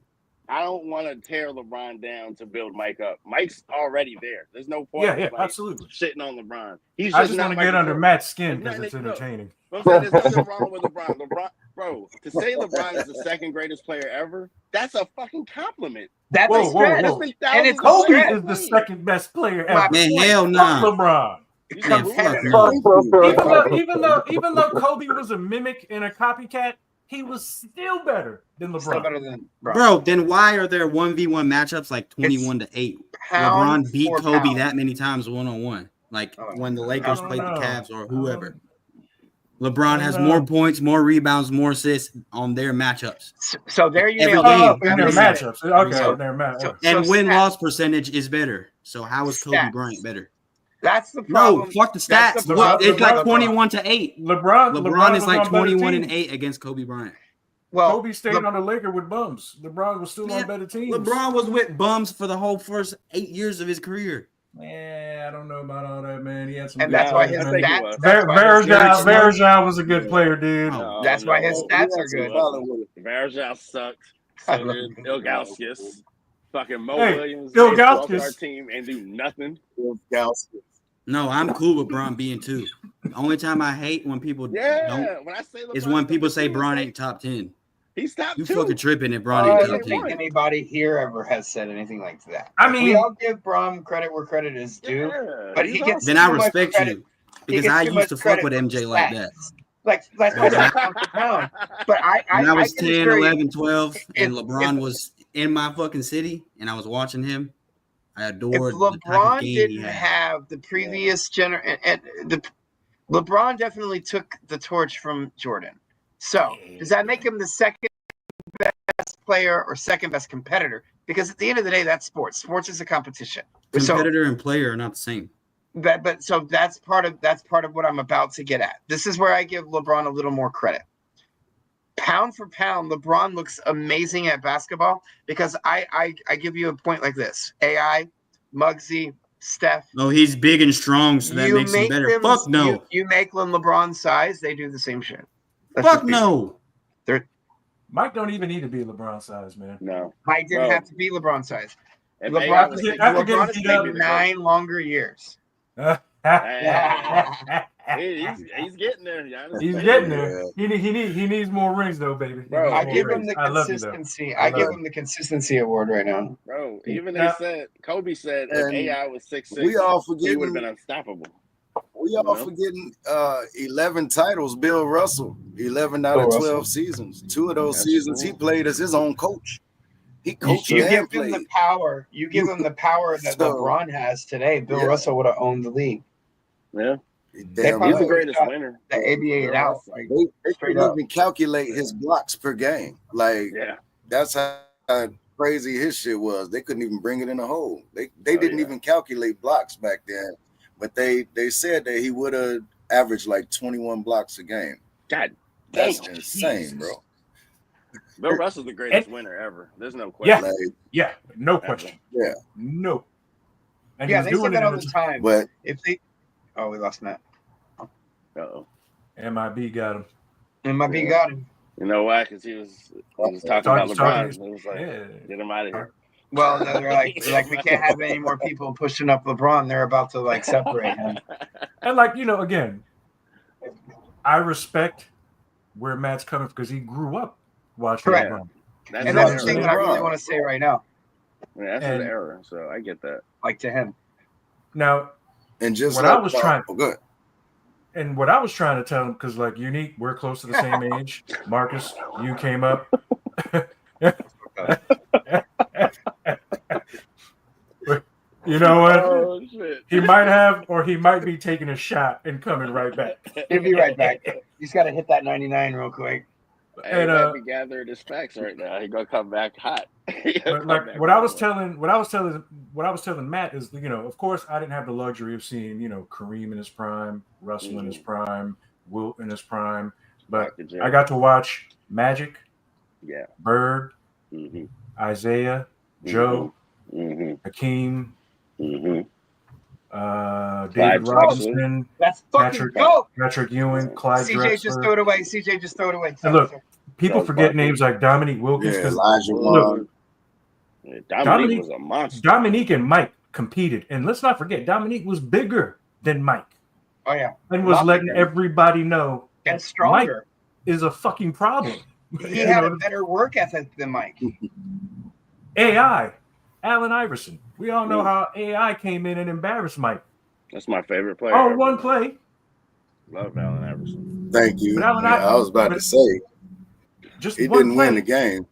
I don't want to tear LeBron down to build Mike up. Mike's already there. There's no point. Yeah, like, absolutely. shitting on LeBron. He's I just just not want to get Michael under Jordan. Matt's skin There's because it's nothing- look, entertaining. I'm saying there's nothing wrong with LeBron. LeBron, bro, to say LeBron is the second greatest player ever, that's a fucking compliment. that's Whoa, a whoa, stretch. whoa. There's been And thousands it's of Kobe players is the playing. second best player My ever. Man, point. hell Fuck nah. LeBron. Man, fuck Competitive. no. Even though Kobe was a mimic and a copycat, he was still better than Still LeBron. better than Bro, then why are there 1v1 matchups like 21-8? pound LeBron beat for Kobe pound. that many times one-on-one. Like when the Lakers don't played the know. Cavs or whoever. I LeBron don't has know. more points, more rebounds, more assists on their matchups. So there you Every nailed game. it. In their Every game. matchups. Okay, So- in their matchups. And So win-loss percentage is better. So how is Kobe Stats. Bryant better? That's the No, problem. fuck the That's stats. the Look, problem it's like with LeBron. 21-8. LeBron LeBron is was like on better 21-8 teams. against Kobe Bryant. Well, Kobe stayed on the Lakers with bums. LeBron was still Man, on better teams. LeBron was with bums for the whole first 8 years of his career. Man, I don't know about all that, man. He had some and good that's why players, his man. stats. That's why his stats- Varejao was a good player, dude. Oh. That's why his stats are good. Varejao sucked. So did Ilgauskas. Fucking Mo Hey, Williams. Ilgauskas. All-star team and do nothing. No, I'm cool with Bron being 2. The only time I hate when people Yeah, don't when I say LeBron, is when people say Bron ain't top 10. he's top You 2. fucking tripping if Bron I ain't don't top think 10. anybody here ever has said anything like that. I Like, we mean- all give Brom credit where credit is due, Yeah, but he's he gets awesome. Then I too much respect credit. you He because gets I too used much to fuck credit with for MJ like that. stats. Like pound for pound. But When I was can 10, assure you, 11, 12, and if- LeBron was in my fucking city and I was watching him, I if adored the type of LeBron game he didn't had. have the previous LeBron definitely took the torch from Jordan. So does that make him the second best player or second best competitor? Because at the end of the day, that's sports. Sports is a competition. Competitor and player are not the same. So that's part of what I'm about to get at. This is where I give LeBron a little more credit. Pound for pound, LeBron looks amazing at basketball because I give you a point like this. AI, Muggsy, Steph. Oh, he's big and strong, so that makes him better. Fuck no. You make them LeBron's size, they do the same shit. Fuck no. Mike don't even need to be LeBron size, man. No. Mike didn't Bro. have to be LeBron size. If LeBron AI was After getting has beat up- taken 9 longer years. He's getting there. Giannis. He's getting there. He needs more rings though, baby. He Bro, needs I more give him rings. the I love you, though. consistency. I give him the consistency award right now. Bro, even Yeah. they said Kobe said if And AI was 6'6", we all he would have forgetting been unstoppable. we all forgetting 11 titles, Bill Russell, 11 out of 12 seasons. 2 of those That's seasons true. he played as his own coach. He coached You and give him played. the power. You give him the power that So- LeBron has today. Bill Yeah. Russell would have owned the league. Yeah, Damn probably he's the right. greatest shot winner. The ABA it out. Like, They straight couldn't up. even calculate his blocks per game. Like Yeah, that's how crazy his shit was. They couldn't even bring it in a hole. They Oh, didn't yeah. even calculate blocks back then. But they said that he would have average like 21 blocks a game. God, That's damn. insane, Jesus. bro. Bill Russell's the greatest winner ever. There's no Yeah, question. Like, yeah, no Ever. question. yeah, No. And he Yeah, was they doing say it that in all the the time. but If they, oh, we lost Matt. Uh-oh. MIB got him. MIB Yeah. got him. You know why? Because he was talking Talking- about LeBron. talking- It was like, Yeah. get him out of here. Well, they're like we can't have any more people pushing up LeBron. They're about to like separate him. And like, again, I respect where Matt's coming because he grew up watching Correct. LeBron. That's And know that's what the I'm thing saying? that I really want to say right now, Yeah, that's And- his era. So I get that. like to him. Now, and just What like I was trying- oh, good. and what I was trying to tell him, because like Unique, we're close to the same age. Marcus, you came up. You know what? Oh, shit. He might have, or he might be taking a shot and coming right back. He'll be right back. He's got to hit that 99 real quick. Hey, And, he might be gathering his facts right now. He gonna come back hot. But like what I was telling Matt is, of course, I didn't have the luxury of seeing, Kareem in his prime, Russell in his prime, Wilt in his prime, but I got to watch Magic, Yeah. Bird, Mm-hmm. Isaiah, Joe, Mm-hmm. Hakeem, Mm-hmm. David Clyde Robinson, That's fucking Patrick, go. Patrick Ewing, Clyde CJ just threw Drexler. it away. CJ just threw it away. And look, people Charles forget Barkley. names like Dominique Wilkins Yeah, because Elijah look, Wan. Yeah, Dominique- Dominique was a monster. Dominique and Mike competed, and let's not forget Dominique was bigger than Mike Oh yeah, and was Lot letting bigger. everybody know and stronger. is a fucking problem. He had a better work ethic than Mike. AI, Allen Iverson. We all know how AI came in and embarrassed Mike. That's my favorite player. Oh, ever. one play. Love Allen Iverson. Thank you. But Allen Yeah, I was about but- to say Just he one didn't play. win the game.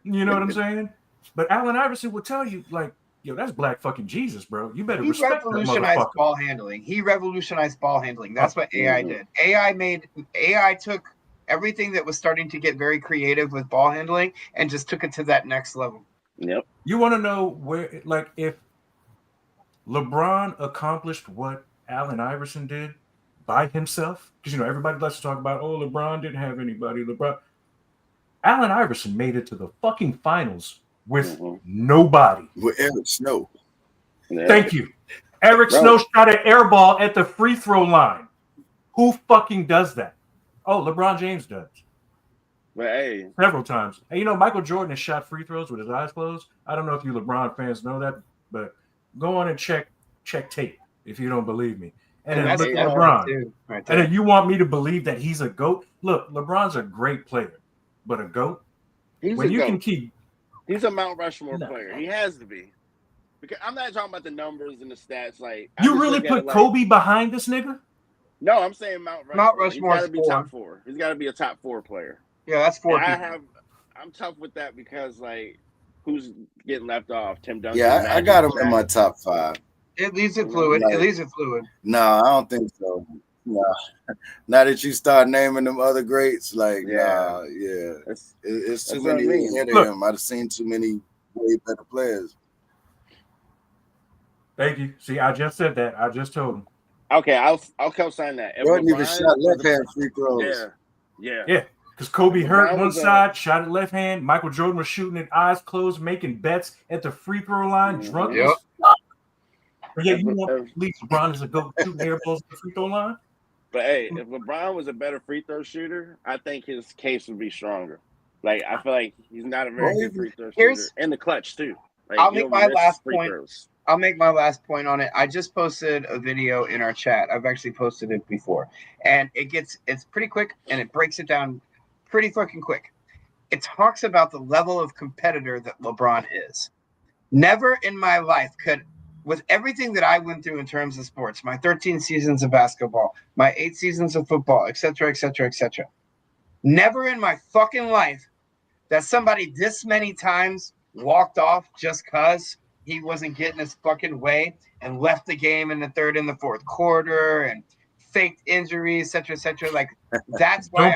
You know what I'm saying? But Allen Iverson will tell you, like, yo, that's black fucking Jesus, bro. You better He respect that revolutionized motherfucker. ball handling. That's what AI did. AI took everything that was starting to get very creative with ball handling and just took it to that next level. Yep. You want to know where, like, if LeBron accomplished what Allen Iverson did by himself, because everybody likes to talk about, oh, LeBron didn't have anybody. Allen Iverson made it to the fucking finals with nobody. With Eric Snow. Yeah. Thank you. Eric Bro. Snow shot an air ball at the free throw line. Who fucking does that? Oh, LeBron James does. But hey, Several times. And Michael Jordan has shot free throws with his eyes closed. I don't know if you LeBron fans know that, but go on and check tape if you don't believe me. And then that's look at AI LeBron. too, right And there. then you want me to believe that he's a GOAT? Look, LeBron's a great player, but a GOAT? he's When a you GOAT. can keep He's a Mount Rushmore No. player. He has to be. Because I'm not talking about the numbers and the stats. Like I you just really look at put it like- Kobe behind this nigga? No, I'm saying Mount Rushmore. Mount Rushmore's He's got to be four. top 4. He's got to be a top 4 player. Yeah, that's four And people. I'm tough with that because like who's getting left off? Tim Duncan. Yeah, I Magic, got him in Shaq. my top 5. It leaves it fluid. Like- It leaves it fluid. No, I don't think so. No. Now that you start naming them other greats, like, Yeah. it's That's too what I many mean. ahead of Look. him. I've seen too many way better players. Thank you. See, I just said that. I just told him. Okay, I'll co-sign that. If Jordan even LeBron shot was left hand free throws. Yeah. Yeah, because Kobe LeBron hurt one was a- side, shot it left hand. Michael Jordan was shooting it eyes closed, making bets at the free throw line, drunk Yep. as fuck. But yeah, you If- want to believe LeBron is a go shooting air balls at the free throw line? But hey, if LeBron was a better free throw shooter, I think his case would be stronger. Like I feel like he's not a very Well, good free throw shooter here's- in the clutch too. Like, I'll he'll make my miss last free point. throws. I'll make my last point on it. I just posted a video in our chat. I've actually posted it before. And it's pretty quick and it breaks it down pretty fucking quick. It talks about the level of competitor that LeBron is. Never in my life could, with everything that I went through in terms of sports, my 13 seasons of basketball, my 8 seasons of football, etc., etc., etc. Never in my fucking life that somebody this many times walked off just because he wasn't getting his fucking way and left the game in the third and the fourth quarter and faked injuries, etc., etc. Like that's why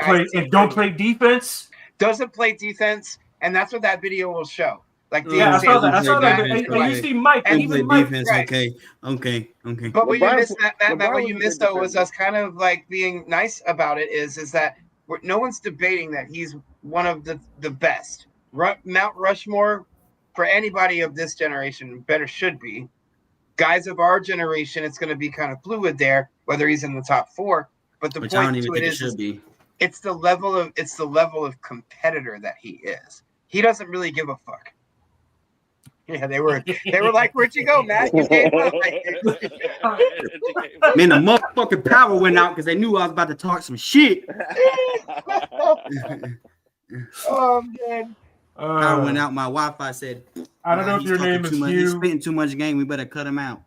Don't play defense. doesn't play defense, and that's what that video will show. Like Yeah, I DMC saw is that. I just saw that. that, And, and and you like, see Mike, and Play even Mike. defense. right. Okay. But what you LeBron- missed, Matt, LeBron what was you a missed good though was defender. us kind of like being nice about it. Is that no one's debating that he's one of the best. Mount Rushmore for anybody of this generation better should be. Guys of our generation, it's going to be kind of fluid there, whether he's in the top 4. But the Which I don't point even to it think it is should be. it's the level of competitor that he is. He doesn't really give a fuck. Yeah, they were like, "Where'd you go, Matt? You gave up." Man, the motherfucking power went out because they knew I was about to talk some shit. Oh man. Power went out. My Wi-Fi said, I don't know if he's your talking name too is much. He's Hugh, spitting too much game. We better cut him out.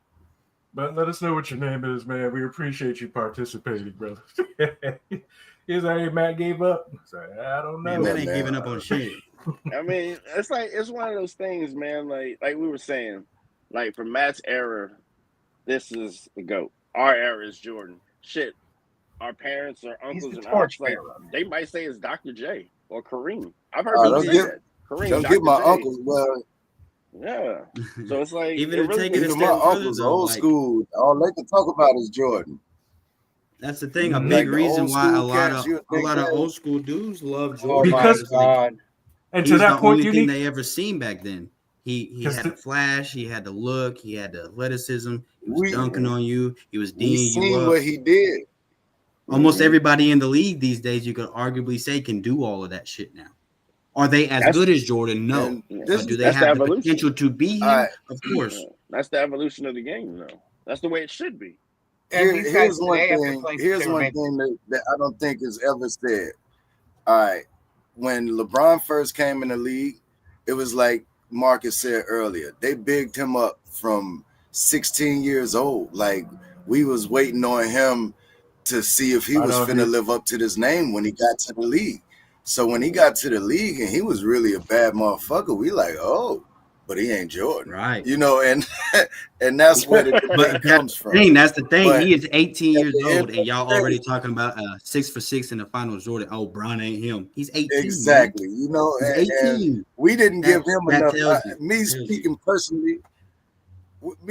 but let us know what your name is, man. We appreciate you participating, brother. He's like, hey, Matt gave up. Sorry, I don't know. Man, Matt ain't man. giving up on shit. I mean, it's one of those things, man. Like we were saying, like for Matt's era, this is the GOAT. Our era is Jordan. Shit, our parents or He's uncles the and aunts, torchbearer. like they might say it's Dr. J or Kareem. I've heard Don't people say get- that. Kareem, Don't Dr. get my J. uncles. Well, Yeah. So it's like Even it to really take it a gets even step my further, uncles, though, old like, school, all they can talk about is Jordan. That's the thing. A Mhm. big Like the reason old why a school lot cats, of you think that- old school dudes love Oh Jordan my Because- because, like, god. And he to was that the point, only you thing need they ever seen back then. He had the flash, he had the look, he had the athleticism, he was We- dunking on you, he was We D'ing you seen up. what he did. Almost Mhm. everybody in the league these days, you could arguably say, can do all of that shit now. Are they as That's- good as Jordan? No. And Yeah. this But do is they That's the have the evolution. potential to be him? Alright. Of course. Yeah. That's the evolution of the game, though. That's the way it should be. And these guys here's one today have been thing. playing Here's since they were one made. thing that I don't think is ever said. All right, when LeBron first came in the league, it was like Marcus said earlier. They bigged him up from 16 years old. Like we was waiting on him to see if he I was know finna he- live up to this name when he got to the league. So when he got to the league and he was really a bad motherfucker, we like, oh, but he ain't Jordan, Right. you know, and that's where the debate comes from. That's the thing. But he is 18 years at the end old, and y'all of the day- already talking about 6 for 6 in the finals. Jordan, oh, Bron ain't him. He's 18. man. Exactly, you know, He's and 18. we didn't give him that enough. tells you. Me Tells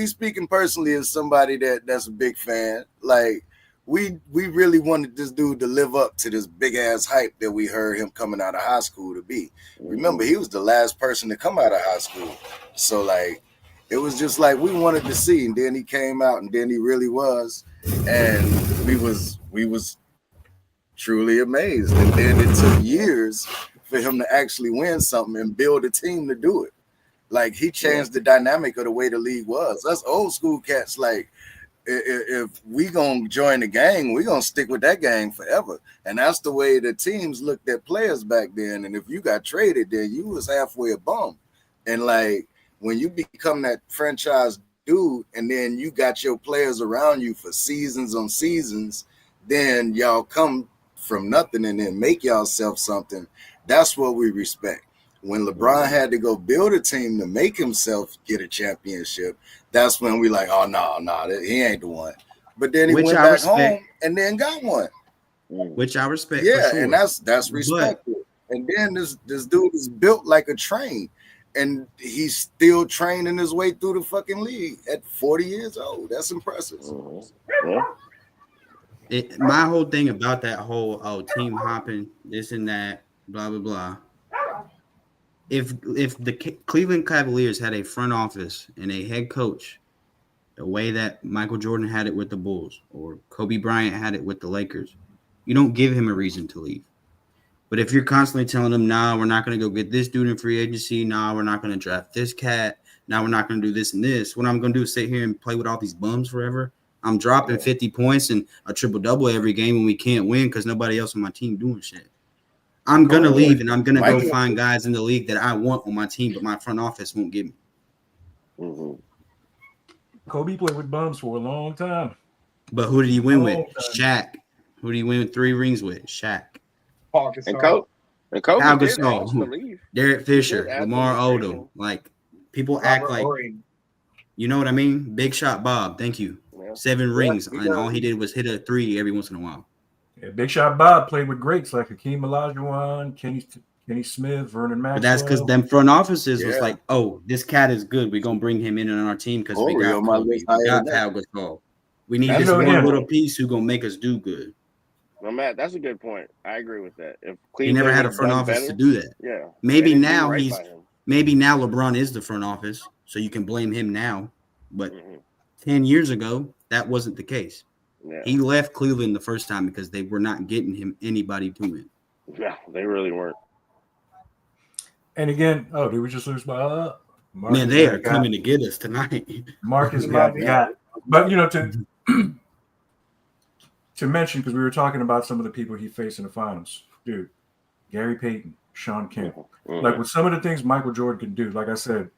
speaking personally, as somebody that's a big fan, like we really wanted this dude to live up to this big ass hype that we heard him coming out of high school to be. Remember, he was the last person to come out of high school, so like it was just like we wanted to see, and then he came out, and then he really was, and we was truly amazed. And then it took years for him to actually win something and build a team to do it. Like he changed the dynamic of the way the league was. Us old school cats, like if we gonna join the gang, we gonna stick with that gang forever. And that's the way the teams looked at players back then. And if you got traded, then you was halfway a bum. And like when you become that franchise dude, and then you got your players around you for seasons on seasons, then y'all come from nothing and then make yourself something. That's what we respect. When LeBron had to go build a team to make himself get a championship, that's when we like, oh no, he ain't the one. But then he Which went I back respect. home and then got one. Which I respect. Yeah, for sure. and that's respectful. And then this dude is built like a train, and he's still training his way through the fucking league at 40 years old. That's impressive. Yeah. My whole thing about that whole team hopping, this and that, blah blah blah. If the Cleveland Cavaliers had a front office and a head coach, the way that Michael Jordan had it with the Bulls or Kobe Bryant had it with the Lakers, you don't give him a reason to leave. But if you're constantly telling them, nah, we're not going to go get this dude in free agency, nah, we're not going to draft this cat, now we're not going to do this and this, what I'm going to do is sit here and play with all these bums forever. I'm dropping 50 points and a triple-double every game when we can't win because nobody else on my team doing shit. I'm going to leave, and I'm going to go find guys in the league that I want on my team, but my front office won't give me. Mm-hmm. Kobe played with bums for a long time. But who did he win with? Long Shaq. Who did he win with 3 rings with? Shaq. Paul And Gasol. Kobe Al did Gasol. ask to leave. Derek Fisher. He did ask Lamar him to Odom. leave. Like, people act Robert like, Horry. you know what I mean? Big shot Bob. Thank you. Yeah. 7 rings, he and does. all he did was hit a 3 every once in a while. Yeah, Big Shot Bob played with greats like Hakeem Olajuwon, Kenny Smith, Vernon Maxwell. But that's because them front offices was Yeah. like, oh, this cat is good. We're gonna bring him in on our team because we Corey got on my Kobe, list we higher got than that. Pau Gasol. We need That's this a one good little point. piece who gonna make us do good. No, Matt, that's a good point. I agree with that. If He Cleveland never had a would've front done office better, to do that. yeah. Maybe And they do now right he's by him. maybe now LeBron is the front office, so you can blame him now. But Mhm. 10 years ago, that wasn't the case. Yeah. He left Cleveland the first time because they were not getting him anybody to win. Yeah, they really weren't. And again, did we just lose by Marcus? Man, they are coming to get us tonight. Marcus Might be. got. But to mention, because we were talking about some of the people he faced in the finals, dude, Gary Payton, Sean Kemp, Mhm. like with some of the things Michael Jordan can do. Like I said,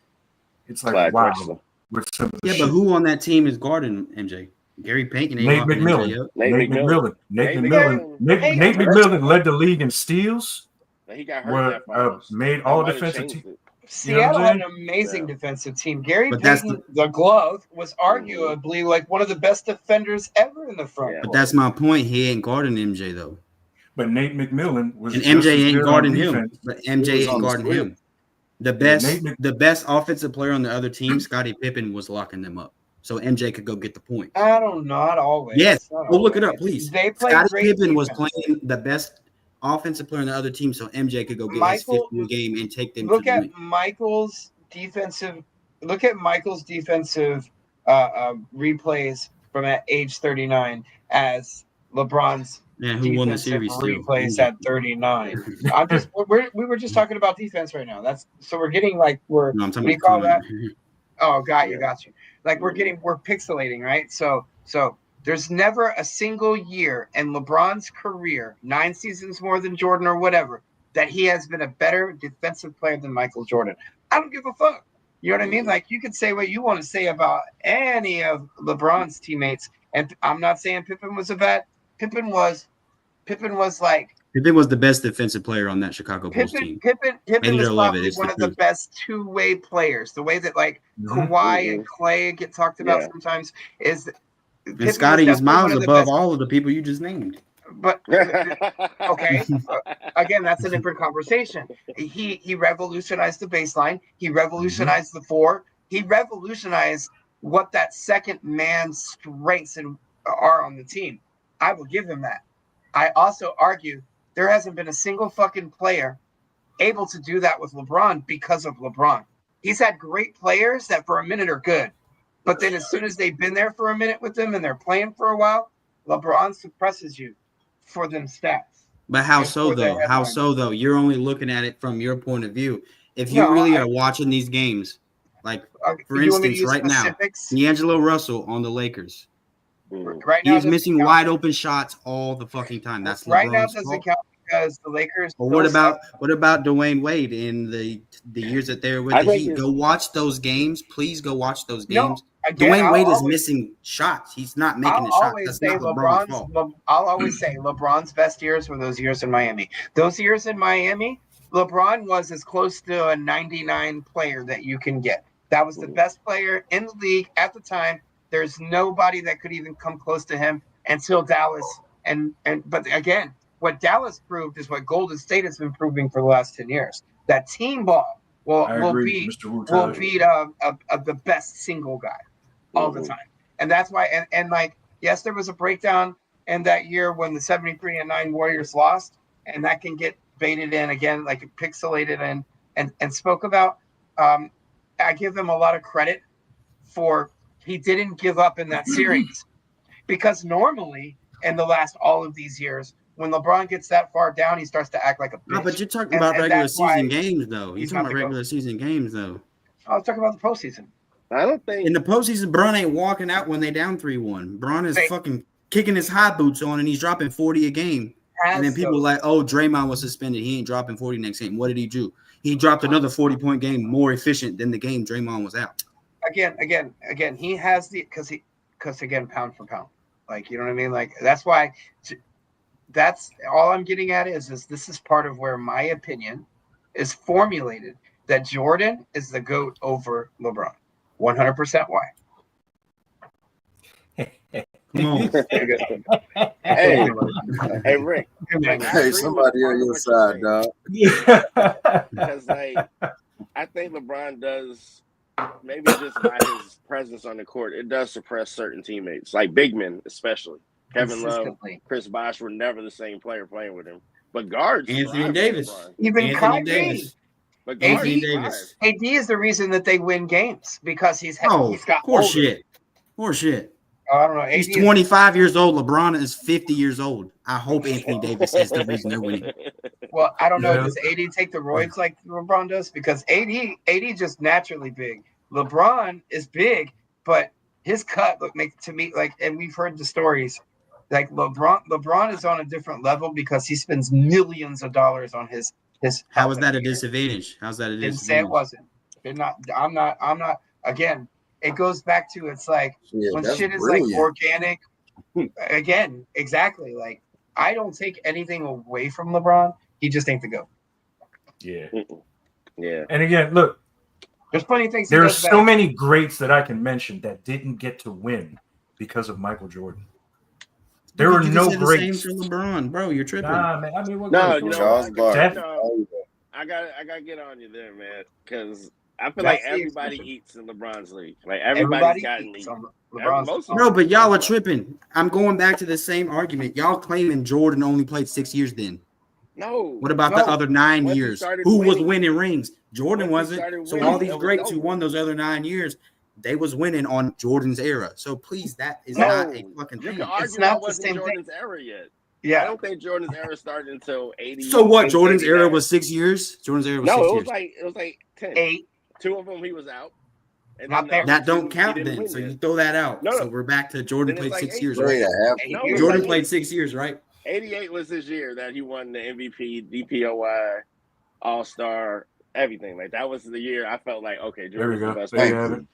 it's like Flag wow. wrestler. With some of the Yeah, shit. but who on that team is guarding MJ? Gary Payton ain't Nate locking McMillan. MJ up. Nate McMillan. Nate Nate McMillan. McMillan. Nate McMillan led the league in steals. He got hurt in that finals. Made That all might have defensive changed team. it. Seattle had saying? an amazing Yeah. defensive team. Gary But that's Payton, the glove, was arguably like one of the best defenders ever in the front. Yeah. But that's my point. He ain't guarding MJ though. But Nate McMillan was And just MJ as ain't good guarding on him. defense. But He MJ was ain't on the guarding squib. him. The best offensive player on the other team, Scottie Pippen, was locking them up. So MJ could go get the point. I don't know, not always. Yes. Not Go look it always. up, please. They played Scottie great Pippen was defense. playing the best offensive player on the other team, so MJ could go get Michael- his 50 game and take them Look to the at win. Michael's defensive. Look at Michael's defensive replays from at age 39 as LeBron's Man, who won the defensive series still? replays MJ. at 39. We were just talking about defense right now. We're getting like we're No, I'm what talking do you about call that? current. Oh, got you. Like we're pixelating, right? So there's never a single year in LeBron's career, 9 seasons more than Jordan or whatever, that he has been a better defensive player than Michael Jordan. I don't give a fuck. You know what I mean? Like you can say what you want to say about any of LeBron's teammates, and I'm not saying Pippen was a bad. Pippen was like Pippen was the best defensive player on that Chicago Bulls team. Pippen Hate it was or love it, probably it's one the of the truth. best two-way players. The way that like Mhm. Kawhi and Clay get talked about Yeah. sometimes is Pippen And Scotty was definitely one miles of the above best. all of the people you just named. But okay, again, that's a different conversation. He revolutionized the baseline. He revolutionized the four. He revolutionized what that second man's strengths are on the team. I will give him that. I also argue there hasn't been a single fucking player able to do that with LeBron because of LeBron. He's had great players that for a minute are good, but then as soon as they've been there for a minute with them and they're playing for a while, LeBron suppresses you for them stats. But how And so for the though? How headline. so though? You're only looking at it from your point of view. If you No, really are watching these games, like for you want me to instance, use right specifics? now, D'Angelo Russell on the Lakers, Right now, he's doesn't missing count. wide open shots all the fucking time. That's Right now LeBron's doesn't fault. count because the Lakers. Or what still about Dwayne Wade in the years that they were with I the think Heat? it's- Go watch those games. Please go watch those No, games. again, Dwayne Wade is always- missing shots. He's not making I'll the shots. always That's say not LeBron's fault. I'll always say LeBron's best years were those years in Miami. Those years in Miami, LeBron was as close to a 99 player that you can get. That was the best player in the league at the time. There's nobody that could even come close to him until Dallas. But again, what Dallas proved is what Golden State has been proving for the last 10 years. That team ball will agree, beat Mr. Wu-Taj. the best single guy all the time. And that's why, and like, yes, there was a breakdown in that year when the 73-9 Warriors lost, and that can get baited in again, like pixelated and spoke about. I give him a lot of credit for he didn't give up in that series, because normally in the last all of these years, when LeBron gets that far down, he starts to act like a bitch. No, but you're talking about regular that's why season games, though. You're he's talking about about to go. regular season games, though. I was talking about the postseason. I don't think In the postseason, Bron ain't walking out when they down 3-1. Bron is Hey. fucking kicking his high boots on, and he's dropping 40 a game. And then people are like, oh, Draymond was suspended. He ain't dropping 40 next game. What did he do? He dropped another 40-point game more efficient than the game Draymond was out. Again, he has because again, pound for pound, like, you know what I mean? Like, that's why, that's all I'm getting at is this is part of where my opinion is formulated that Jordan is the GOAT over LeBron. 100% why. Come on. Hey, hey, Rick. Like, I Hey, agree somebody with on part of your what you're side, saying. dog. Yeah. Because, like, I think LeBron does, maybe just by his presence on the court, it does suppress certain teammates, like big men, especially. Kevin Love, consistently. Chris Bosh were never the same player playing with him. But guards Anthony thrive on Davis. LeBron. Even Anthony Kyrie. Davis. But AD, guards Anthony thrive. Davis. AD is the reason that they win games because he's Oh, got poor older. shit. Poor shit. Oh, I don't know. AD He's is 25 years old. LeBron is 50 years old. I hope Anthony Davis is the reason they're winning. Well, I don't know. Yeah. Does AD take the roids like LeBron does? Because AD just naturally big. LeBron is big, but his cut makes to me like, and we've heard the stories. Like LeBron is on a different level because he spends millions of dollars on his. How is that a disadvantage? How's that a Didn't say it disadvantage? wasn't. Did not. I'm not. Again, it goes back to it's like Yeah, when that's shit is brilliant. like organic. Again, exactly. Like I don't take anything away from LeBron. He just ain't the GOAT. Yeah. Yeah. And again, look, There's plenty of things. He there are does so better. many greats that I can mention that didn't get to win because of Michael Jordan. There were You no can say the same greats. for LeBron, bro. You're tripping. Nah, man. I mean, what No, great? you know Charles what? Barkley. No, I gotta get on you there, man. Because I feel like That's the everybody exception. eats in LeBron's league. Like Everybody everybody's gotten eats eat. on LeBron's. Most of Bro, them. but y'all are Most of them. tripping. I'm going back to the same argument. Y'all claiming Jordan only played 6 years then. No. What about the No. other 9 Once he years? started Who was winning. winning rings? Jordan Once he wasn't. started So winning, all these it was greats who over. won those other 9 years, they was winning on Jordan's era. So please, that is No, not a fucking you thing. can argue It's not that the wasn't same thing. Jordan's era yet. I Yeah. don't think Jordan's era started until 80. So what? Jordan's 89. era was 6 years? Jordan's era was No, 6 it years. was like 10. 8. 2 of them he was out. And Not then the there. other That don't 2, count he didn't then. win So yet. you throw that out. No, So we're back to Jordan then it's played like 6 8 years, years. Wait right? a half. 8 No, years. Jordan like played 6 years, right? 88 was his year that he won the MVP, DPOY, All-Star, everything. Like that was the year I felt like, okay, There we Jordan's the go. best There you player. have it.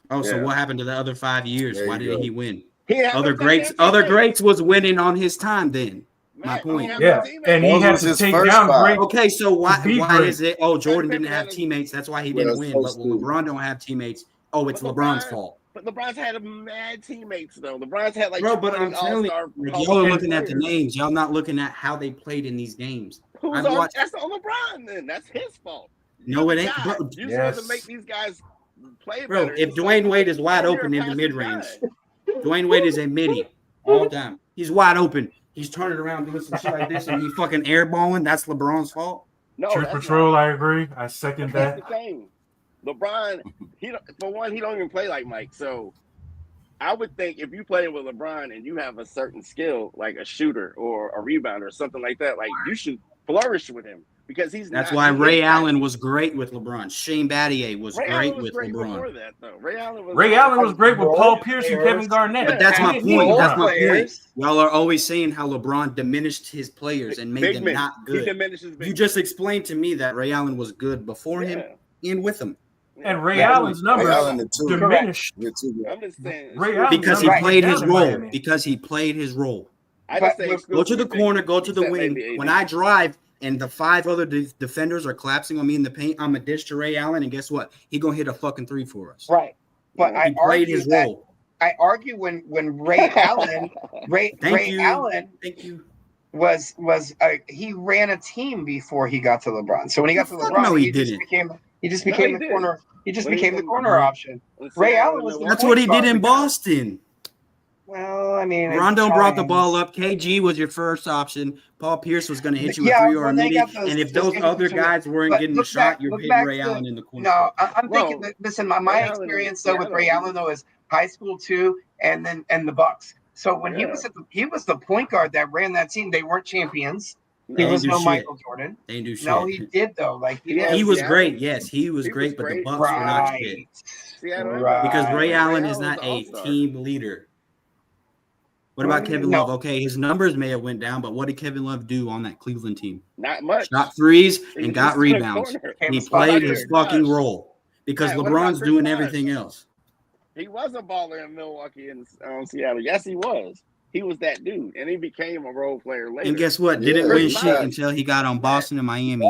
Oh, so Yeah. what happened to the other 5 years? There Why you didn't go. he win? He had Other no greats, goddamn other teammates. greats was winning on his time then. My Matt, he point. had Yeah. no teammates. And he Those had was to his take first down 5. great. Okay, so why be why great. is it? Oh, Jordan Pippen didn't have had a- teammates. That's why he Well, didn't his win. first But when 2. LeBron don't have teammates, oh, it's But LeBron's LeBron- fault, But LeBron's had mad teammates though. LeBron's had like bro. But 20 I'm telling you, All-Star like, Hall of y'all are Fame looking at the players. names. Y'all not looking at how they played in these games. Who's I've on? watched. That's on LeBron. Then that's his fault. No, You're it the ain't, guy. bro. You're Yes. supposed to make these guys play Bro, better. if And so- Dwayne Wade is wide and you're open a in the passive mid range, guy. Dwayne Wade is a midi all the time. He's wide open. He's turning around doing some shit like this, and he fucking airballing. That's LeBron's fault. No, Truth that's Patrol, not. I agree. I second That's that. the thing. LeBron, for one, he don't even play like Mike. So I would think if you play with LeBron and you have a certain skill, like a shooter or a rebounder or something like that, like you should flourish with him because he's. That's not, why he Ray is Allen fast. was great with LeBron. Shane Battier was Ray great Allen was with great LeBron. before that, though. Ray Allen Was great with Role Paul Pierce and players. Kevin Garnett. But that's Yeah, my He didn't need point. That's LeBron. my point. Players. Y'all are always saying how LeBron diminished his players and made Big them men. not He good. diminishes big You just explained to me that Ray Allen was good before him yeah. and with him And Ray Yeah. Allen's Ray numbers Allen the 2. diminished. The 2 guys. I'm just saying. Ray Allen because he numbers played went his down in role. Miami. Because he played his role. I But just say Go to the exclusively corner, big go men, to the except wing. maybe When AD. I drive and the 5 other defenders are collapsing on me in the paint, I'm a dish to Ray Allen, and guess what? He gonna hit a fucking 3 for us. Right. But He I played argue his that role. I argue when Ray Allen Ray Allen Thank you. was he ran a team before he got to LeBron. So when he got to Fuck LeBron, no, he he just didn't. became No, the he did. corner. He just When he became was the in- corner option. In Ray Seattle Allen and was the Milwaukee. That's what he did point in guard. Boston. Well, I mean, Rondo at brought the times. ball up. KG was your first option. Paul Pierce was going to hit you Yeah, a 3 or a when they midi. got those- And if those those games other between- guys weren't but getting the look shot, back- you're look hitting back Ray to- Allen in the corner. No, I'm Well, thinking that, listen, my Ray Allen experience is though with Ray Seattle. Allen though is high school too, and the Bucks. So when he Yeah. was the point guard that ran that team, they weren't champions. He They was didn't do no shit. Michael Jordan. They didn't do shit. No, he did though. Like Yeah, he was Seattle- great. Yes, he was he was great, but the great. Bucks were not shit. right. Seattle and Right. Because Ray Ray Allen is Allen not was a an all-star. team leader. What about Kevin No. Love? Okay, his numbers may have went down, but what did Kevin Love do on that Cleveland team? Not much. Shot threes He and was got just in the rebounds. corner. Came He a spot played under. his fucking Bosh. role because Matt, what about LeBron's Chris doing Bosh? everything else. He was a baller in Milwaukee and Seattle. Yes, he was. He was that dude, and he became a role player later. And guess what? Yeah, Didn't Chris win Bosh. shit until he got on Boston and Miami.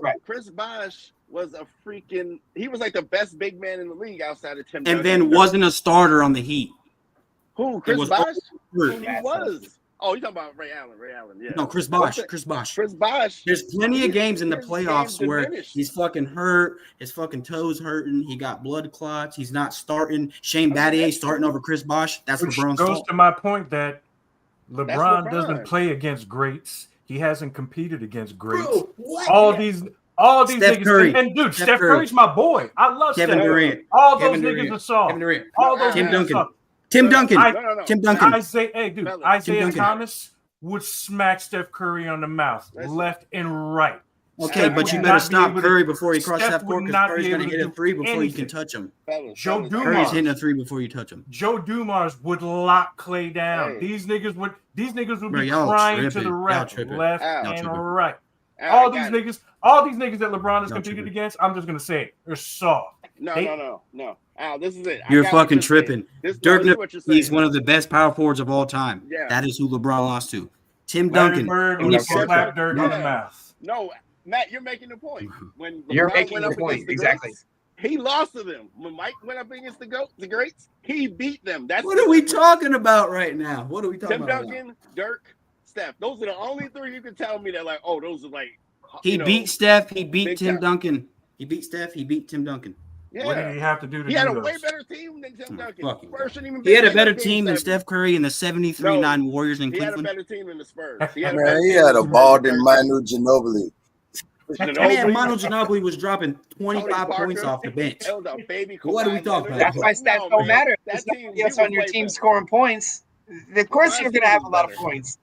Right. Chris Bosh was a freaking. He was like the best big man in the league outside of Tim. And Duncan then Dirk. wasn't a starter on the Heat. Who? Chris was Bosh? hurt. He was. Oh, you talking about Ray Allen? Ray Allen, yeah. No, Chris Bosh. Chris Bosh. Chris Bosh. There's plenty of games in the his playoffs game where diminished. he's fucking hurt. His fucking toes hurting. He got blood clots. He's not starting. Shane Battier starting over Chris Bosh. That's Which LeBron's goes fault. to my point that LeBron doesn't LeBron. play against greats. He hasn't competed against greats. Bro, what? All these Steph niggas, Curry. and dude, Steph Steph Curry. Curry's my boy. I love Kevin Steph. Durant. All Kevin those Durant. niggas are soft. Kevin Durant. All those Tim niggas Duncan. are soft. Tim Duncan. No. Tim Duncan. Isaiah Duncan. Thomas would smack Steph Curry on the mouth, Listen. left and right. Okay, Steph but would you not better be stop able to- Curry before he crosses Steph that court would because not Curry's be going to able hit to a three before you anything. can touch him. Joe Dumars. Curry's hitting a three before you touch him. Joe Dumars would lock Clay down. Hey. These niggas would Bro, be y'all crying to tripping. the Y'all ref, tripping. left Y'all and tripping. right. All All these niggas that LeBron has Y'all competed tripping. against, I'm just gonna say it, they're soft. No. Al, this is it. I You're got what fucking saying. tripping. This Dirk is what you're saying. He's one of the best power forwards of all time. Yeah. That is who LeBron lost to. Tim Larry Duncan. Bird Give would me have a slapped Dirk in the Yeah. mouth. No, Matt, you're making the point. When You're LeBron making went the up point, against the exactly. greats, he lost to them. When Mike went up against the greats, he beat them. That's What are we talking about right now? What are we talking Tim about? Duncan, Dirk, Steph. Those are the only three you can tell me that like, oh, those are like. He beat Steph. He beat big Tim time. Duncan. He beat Steph. He beat Tim Duncan. Yeah. What did he have to do to He do had a those? way better team than Tim Duncan. fucking Spurs shouldn't even He had be a better in Game team than 7. Steph Curry and the 73-9 Warriors in He had a Cleveland. better team than the Spurs. He had a Man, better he team had than a the ball Spurs. than Manu Ginobili. Man, Manu Ginobili was dropping 25 Tony points Parker. off the bench. Held a baby What are we Kawhi talking Leonard. about? That's why stats No, don't man. matter. That There's team, nobody else he on your was way team better. scoring points. Of course, Kawhi's you're team going to have was a lot of better. points.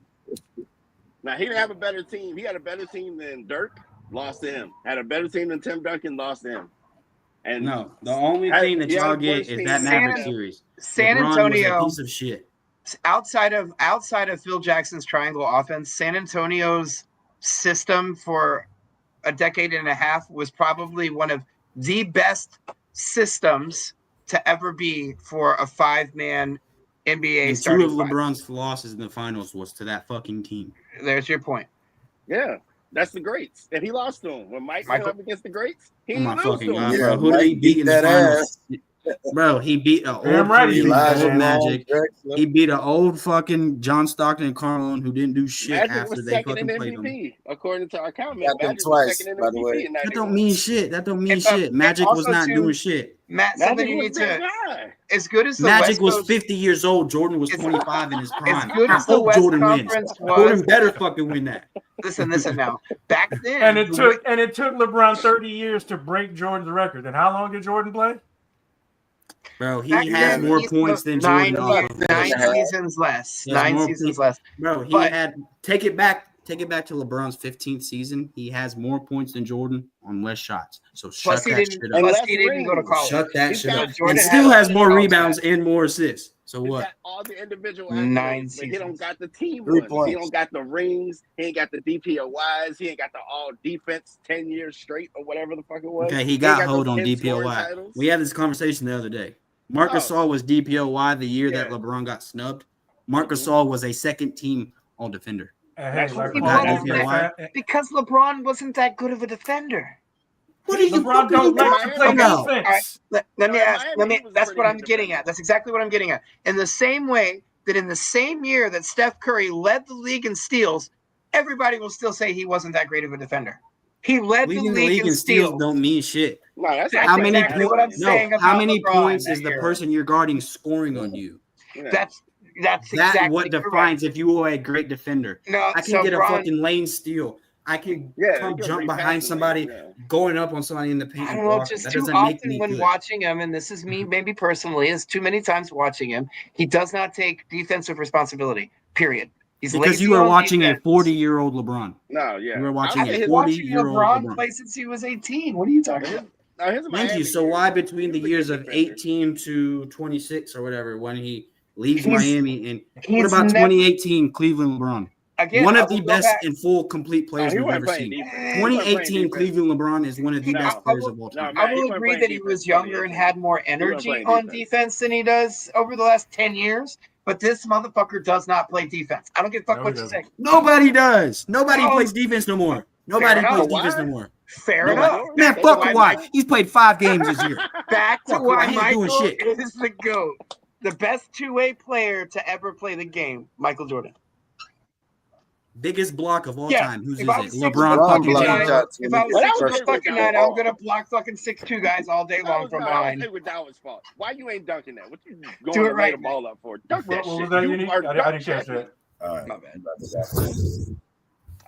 Now, he didn't have a better team. He had a better team than Dirk, lost to him. Had a better team than Tim Duncan, lost to him. And No, the only Had- thing that he had y'all a get worse is team that than Maverick San- series. San LeBron was Antonio, a piece of shit. outside of Phil Jackson's triangle offense, San Antonio's system for a decade and a half was probably one of the best systems to ever be for a 5-man NBA And two starting of five. LeBron's losses in the finals was to that fucking team. There's your point. yeah, that's the greats. And he lost to him. When Mike went Michael- up against the greats, he Oh my didn't lose fucking to god, him. Yeah, bro! Who did he Mike beat in the beat that finals? Bro, he beat an old Damn right he Kareem, beat that old ass. Magic. Drexler. He beat an old fucking John Stockton and Carmelo who didn't do shit Magic after was they second in fucking played him. MVP, according to our comment. Got them Magic twice, was second in by the way. MVP in That 91. don't mean shit. That don't mean It's a- shit. Magic was also not too- doing shit. Matt, something Magic you was need that to, guy. as good as the Magic West was Coast, 50 years old. Jordan was As- 25 in his prime. good I as the hope West Jordan wins. Conference Jordan was, better fucking win that. listen now. Back then, And it took LeBron 30 years to break Jordan's record. And how long did Jordan play? Bro, he back has then, more he's points than nine, Jordan. off of nine those. seasons less. He has 9 more seasons points. less. Bro, he But- had take it back to LeBron's 15th season. He has more points than Jordan on less shots. So shut Plus, he that didn't. shit And up. Plus, less he didn't go to rings. college. Shut that He's shit got- up. Jordan And still had has more all rebounds that. and more assists. So He's what? got all the individual 9 accolades, but he don't seasons. got the team 3 ones. points. He don't got the rings. He ain't got the DPOYs. He ain't got the all defense 10 years straight or whatever the fuck it was. Okay, he ain't got those hold on 10 scoring DPOY. titles. We had this conversation the other day. Marc Oh. Gasol was DPOY the year that Yeah. LeBron got snubbed. Marc Gasol was a second team all defender. And That's hey, like what he LeBron was. don't make that- Because LeBron wasn't that good of a defender. What are you LeBron don't like to play about? defense. Let No, me ask. Miami was That's pretty what I'm good getting defender. at. That's exactly what I'm getting at. In the same way that in the same year that Steph Curry led the league in steals, everybody will still say he wasn't that great of a defender. He led the Leading the league league in in steals steals. don't mean shit. No, that's That's How many exactly what I'm points? saying No, about how many LeBron points that is the year. person you're guarding scoring on you? Yeah. That's That exactly what correct. defines if you are a great defender. No, I can so get a Bron, fucking lane steal. I can Yeah, come you can jump repass behind the somebody, league, yeah. going up on somebody in the paint. I and don't know, blocking. just That too doesn't make often me when good. watching him, and this is me maybe personally, is too many times watching him, he does not take defensive responsibility, period. He's Because lazy you were on watching defense. a 40-year-old LeBron. No, yeah. You were watching I've a been 40 watching year-old LeBron LeBron. play since he was 18. What are you talking about? His Thank Miami you. So years, why between the he was a years good of defender. 18 to 26 or whatever, when he leaves He's- Miami, and what he's about never- 2018 Cleveland LeBron? Again, One I of will the go best back- and full complete players he we've wasn't ever playing seen. defense. He wasn't playing 2018 defense. Cleveland LeBron is one of the No. best I players will- of all no, time. Matt, I he will wasn't agree playing that he defense was younger and 2018. had more wasn't energy playing on defense. defense than he does over the last 10 years. But this motherfucker does not play defense. I don't give a fuck No, what he you doesn't. say. Nobody does. Nobody No. plays defense no more. Nobody Fair plays enough. defense no Kawhi? more. Fair Nobody. enough. Man, That's fuck why Kawhi. Michael- He's played 5 games this year. Back to Fuck, why Kawhi ain't doing Michael shit. is the GOAT. The best two-way player to ever play the game, Michael Jordan. Biggest block of all Yeah, time. Who's if is I it? was 6'9", LeBron fucking blocked James. shots. if I was Well, that 6 was foot fucking Hayward 9, I'm Down. gonna block fucking 6'2" guys all day long from That was behind. Hayward Dow's fault. Why you ain't dunking that? What you Do going it to lay right, the ball up for? Dunk What that was shit. that, You Unique? are I didn't dunk catch champion. that. All right. My bad.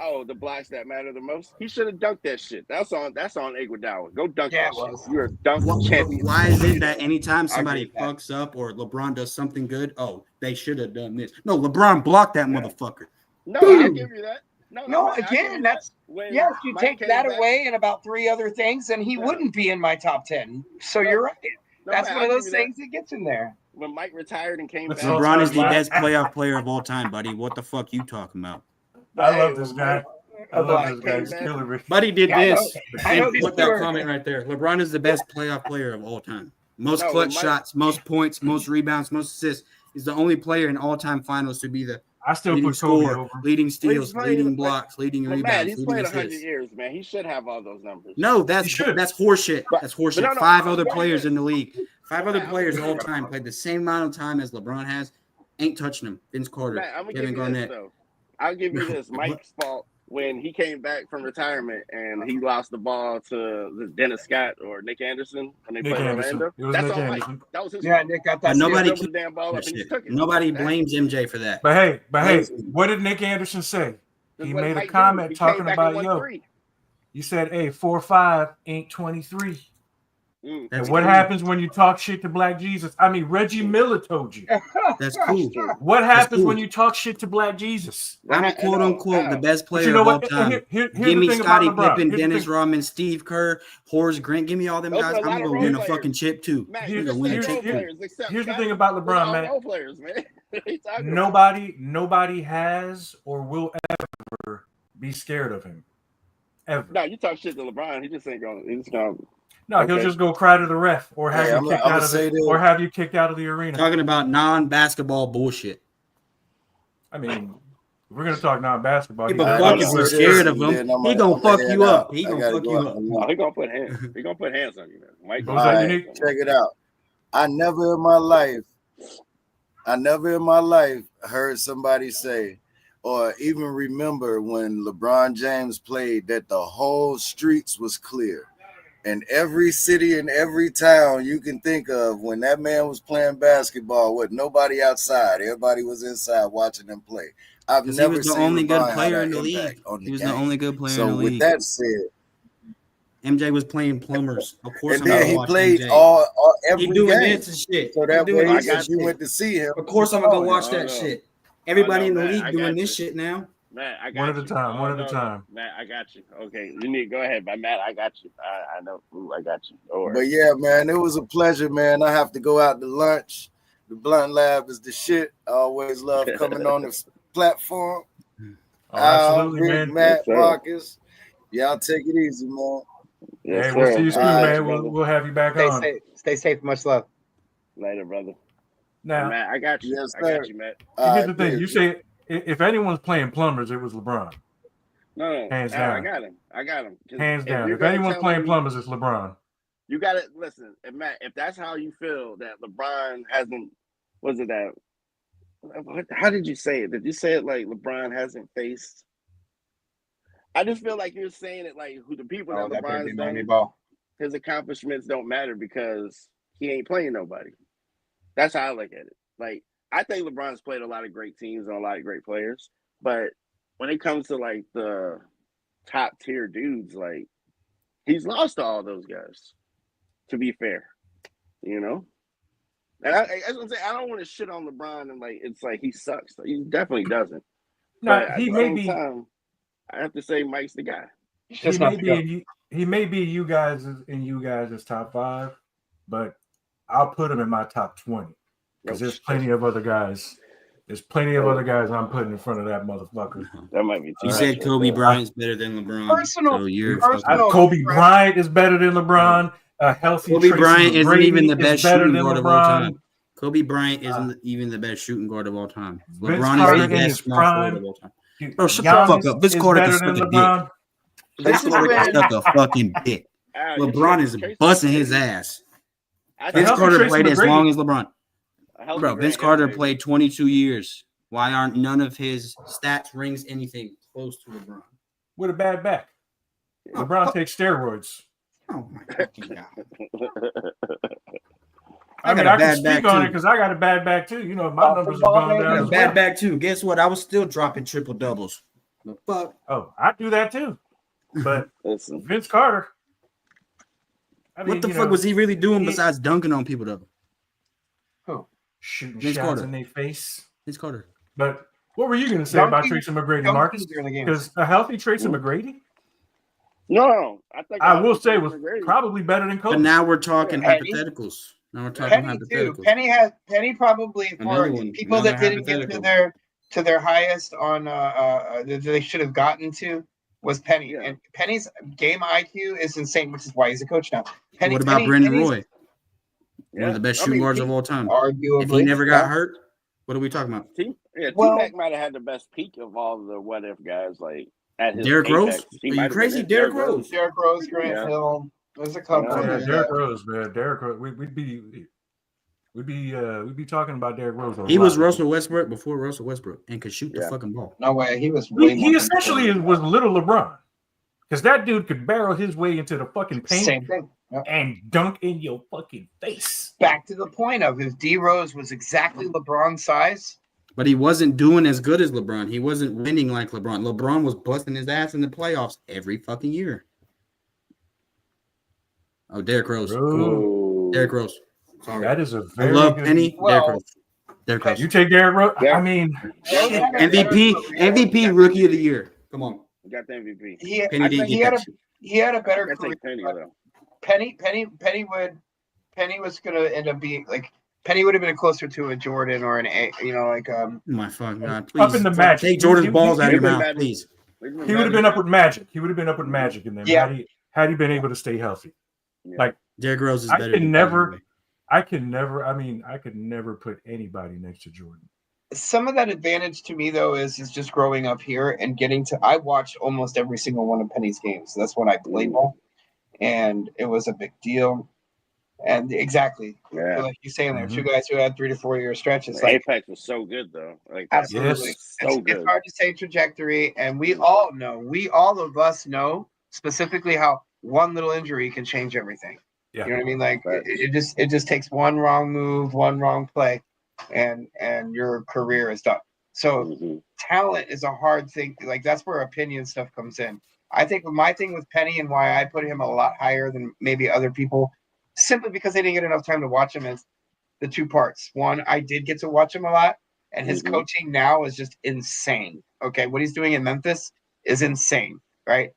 Oh, the blocks that matter the most. He should have dunked that shit. That's on Iguodala. Go dunk Yeah, that it was. shit. You're a dunk champion. Why is it that anytime I somebody agree with that. fucks up or LeBron does something good, oh, they should have done this? No, LeBron blocked that motherfucker. No, I'll give you that. No, I'll give again, you that's that. When yes. You Mike take came that back- away and about 3 other things, and he Yeah. wouldn't be in my top 10. So you're right. No, That's man, one of I'll those give you things that gets in there. When Mike retired and came Let's back, all LeBron is the start best playoff player of all time, buddy. What the fuck you talking about? I love this guy. I love Mike this guy. came He's back. killing me. Buddy did Yeah, I know. this. I know And these put two that are- comment right there. LeBron is the best playoff player of all time. Most No, clutch Mike- shots, most points, most rebounds, most assists. He's the only player in all-time finals to be the I still leading put Kobe scorer, over. leading steals, played- leading blocks, leading But rebounds, man, he's leading played 100 assists. years, man. He should have all those numbers. No, He that's should. horseshit. But- That's horseshit. but no, 5 I'm other saying players this. in the league. 5 other Man, players all time played the same amount of time as LeBron has. Ain't touching him. Vince Carter, Man, I'm gonna Kevin give you this Garnett. though. I'll give you this. Mike's fault when he came back from retirement and he lost the ball to Dennis Scott or Nick Anderson when they Nick played Anderson. Orlando. It was That's Nick on Anderson. Mike. That was his Yeah, fault. Nick got But that. nobody He the damn ball up and he took it. Nobody blames MJ for that. But hey, what did Nick Anderson say? That's He what made a Mike did. comment He talking came back about, and won 3. You said, hey, 4-5 ain't 23. Mm. That's And what cool. happens when you talk shit to Black Jesus? I mean, Reggie Miller told you. That's cool. What happens cool. when you talk shit to Black Jesus? I'm quote unquote the best But player you know of all what? time. Here's Give the me thing Scottie about LeBron. Pippen, Here's the Dennis thing- Rodman, Steve Kerr, Horace Grant. Give me all them Those guys. are a I'm lot gonna of go role win a players. fucking chip too. Matt, I'm you gonna just win a said chip role too. players, except Here's the Scottie. thing about Those LeBron, are man. role players, man. What are you talking about? Nobody has or will ever be scared of him. Ever. No, you talk shit to LeBron. He just ain't going. He's just going. No, he'll Okay. just go cry to the ref or have Hey, you I'm kicked gonna out of say the this. or have you kicked out of the arena. Talking about non-basketball bullshit. I mean, we're gonna talk non-basketball. Yeah, He's but not fuck gonna if you're work. scared of him. Then I'm He gonna gonna fuck head you up. out. He I gonna gotta fuck go you out up. to No, lunch. he gonna put hands. He gonna put hands on you, man. Mike. What was that, All right, Unique? check it out. I never in my life heard somebody say or even remember when LeBron James played that the whole streets was clear. In every city and every town you can think of, when that man was playing basketball with nobody outside, everybody was inside watching him play. I've Because he never was the seen only good LeBron have player in that the league. impact on He was game. the only good player So in the with league. that said, MJ was playing plumbers. Of course, and I'm gonna then he watch played MJ. every He doing game. this and shit. So He that doing way, this and if you shit. went to see him, Of course, I'm gonna go you watch saw that him. shit. Everybody in the man, league I doing got this you. shit now. Matt, I got One at you. a time. One at a no. time. Matt, I got you. Okay, you need to go ahead, but Matt, I got you. I know. Ooh, I got you. Don't worry. But yeah, man, it was a pleasure, man. I have to go out to lunch. The Blunt Lab is the shit. I always love coming on this platform. Oh, absolutely, Rick, man. Matt, Yes, sir. Marcus. Y'all take it easy, man. Yes, Hey, we'll sir. see you soon, All right, man. brother. We'll have you back Stay on. safe. Stay safe. Much love. Later, brother. Now, Matt, I got you. Yes, I got sir. you, Matt. All here's the right, thing. You peace. say if anyone's playing plumbers, it was LeBron. No, Hands I down. got him. I got him. 'Cause Hands down. you're If gonna anyone's tell playing me- plumbers, it's LeBron. You got to listen, and Matt. If that's how you feel that LeBron hasn't, was it that? How did you say it? Did you say it like LeBron hasn't faced? I just feel like you're saying it like who the people Oh, that that better LeBron's be done. Moneyball. His accomplishments don't matter because he ain't playing nobody. That's how I look at it. Like, I think LeBron's played a lot of great teams and a lot of great players, but when it comes to like the top tier dudes, like he's lost to all those guys. To be fair, you know. And that's what I'm saying. I don't want to shit on LeBron and like it's like he sucks. He definitely doesn't. Now, But at he the may same be time, I have to say Mike's the guy. It's he just may not be he may be you guys top 5, but I'll put him in my top 20 because there's plenty of other guys. There's plenty of other guys I'm putting in front of that motherfucker. That might be too You much said right Kobe there. Bryant's better than LeBron. Personal- So you're personal- fucking- Kobe Bryant is better than LeBron. A healthy Kobe Tracy Bryant isn't McGrady even the is best better shooting than guard of all LeBron. time. Kobe Bryant isn't even the best shooting guard of all time. Vince LeBron Carter is in the his best small forward prime. of all time. Dude, Bro, shut the Giannis fuck up. Vince is Carter can better suck than a dick. LeBron. Vince Carter can suck a fucking dick. Ah, you LeBron said is Tracy busting his McGrady. ass. I Vince healthy Carter Tracy played as McGrady- long as LeBron. A healthy Bro, Vince Grant Carter Hill, baby. played 22 years. Why aren't none of his stats rings anything close to LeBron? With a bad back. LeBron takes steroids. Oh my fucking god! I mean, got a I can bad back speak on it too. because I got a bad back too. You know, my numbers have gone I down got a as bad well. back too. Guess what? I was still dropping triple doubles. The fuck? Oh, I do that too. But Listen, Vince Carter. I mean, What the you fuck know, was he really doing he- besides dunking on people though? shooting Vince shots Carter. in their face? Vince Carter. But what were you going to say about Dunking- Tracy McGrady, dunking Marcus? during the games. Because a healthy Tracy McGrady, no. I think I will say, was McGrady. probably better than Kobe. But now we're talking Penny? hypotheticals. Now we're talking Penny hypotheticals. too. Penny probably Another for one, people that another didn't get hypothetical. to their highest on that they should have gotten to was Penny. Yeah. And Penny's game IQ is insane, which is why he's a coach now. Penny, What about Brendan Roy? Yeah. One of the best I shooting mean, guards of all time. Arguably, If he never got hurt, what are we talking about? Well- T-Mac might have had the best peak of all the what if guys. Like at his Derrick Rose? apex, he Are might you have been crazy? it. Derrick Rose. Derrick Rose, Grant Yeah. Hill. There's a couple. Yeah. Yeah, that- Derrick Rose, man. Derrick Rose. We'd be talking about Derrick Rose. He was Russell Westbrook before Russell Westbrook and could shoot the Yeah. fucking ball. No way. He was way He more essentially was little LeBron, because that dude could barrel his way into the fucking paint same thing. Yep. and dunk in your fucking face. Back to the point of if D Rose was exactly LeBron's size, But he wasn't doing as good as LeBron. He wasn't winning like LeBron. LeBron was busting his ass in the playoffs every fucking year. Oh, Derrick Rose. Come on. Ooh. Derrick Rose. Sorry. That is a I very love good. Penny. Well, Derrick Rose. Derrick Rose. You take Derrick Rose. Yeah. I mean, MVP rookie of the year. Come on. You got the MVP. Penny I didn't think get that shit. he had a better I career. take Penny though. Penny was gonna end up being like Penny would have been closer to a Jordan or an A, Oh my fucking God. Up Please. in the Magic. Take Jordan's balls out of your he- mouth, he- please. he would have been up with Magic. He would have been up with Magic in there. Yeah. Had he been able to stay healthy. Derrick Rose is I better can than never- Penny. I could never put anybody next to Jordan. some of that advantage to me though is just growing up here and getting to I watched almost every single one of Penny's games. That's when I played ball, and it was a big deal. And exactly, Yeah. like you're saying, there are two guys who had 3 to 4 year stretches. Like Apex was so good though. Like absolutely, Yes. so it's good. hard to say trajectory, and we all of us know specifically how one little injury can change everything. Yeah. You know what I mean? Like Right. it just takes one wrong move, one wrong play, and your career is done. So Mhm. talent is a hard thing. Like that's where opinion stuff comes in. I think my thing with Penny and why I put him a lot higher than maybe other people, simply because they didn't get enough time to watch him, is the two parts. One, I did get to watch him a lot, and his Mhm. coaching now is just insane. Okay, what he's doing in Memphis is insane, right?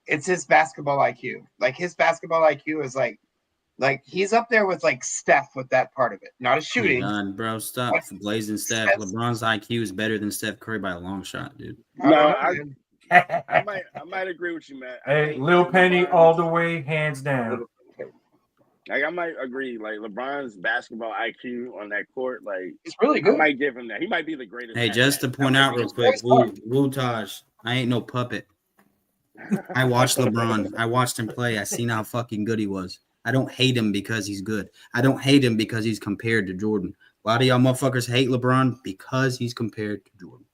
It's his basketball IQ. Like his basketball IQ is like he's up there with like Steph with that part of it. Not a shooting. God, bro, stop blazing Steph. That's- LeBron's IQ is better than Steph Curry by a long shot, dude. I don't know, I- man. I might agree with you, Matt. I Hey, think Lil Penny LeBron's- all the way, hands down. Like I might agree. Like LeBron's basketball IQ on that court, like He's really I good. might give him that. He might be the greatest. Hey, at just to that. point That out might be real his quick, Very Wu Taj, I ain't no puppet. I watched LeBron. I watched him play. I seen how fucking good he was. I don't hate him because he's good. I don't hate him because he's compared to Jordan. A lot of y'all motherfuckers hate LeBron because he's compared to Jordan.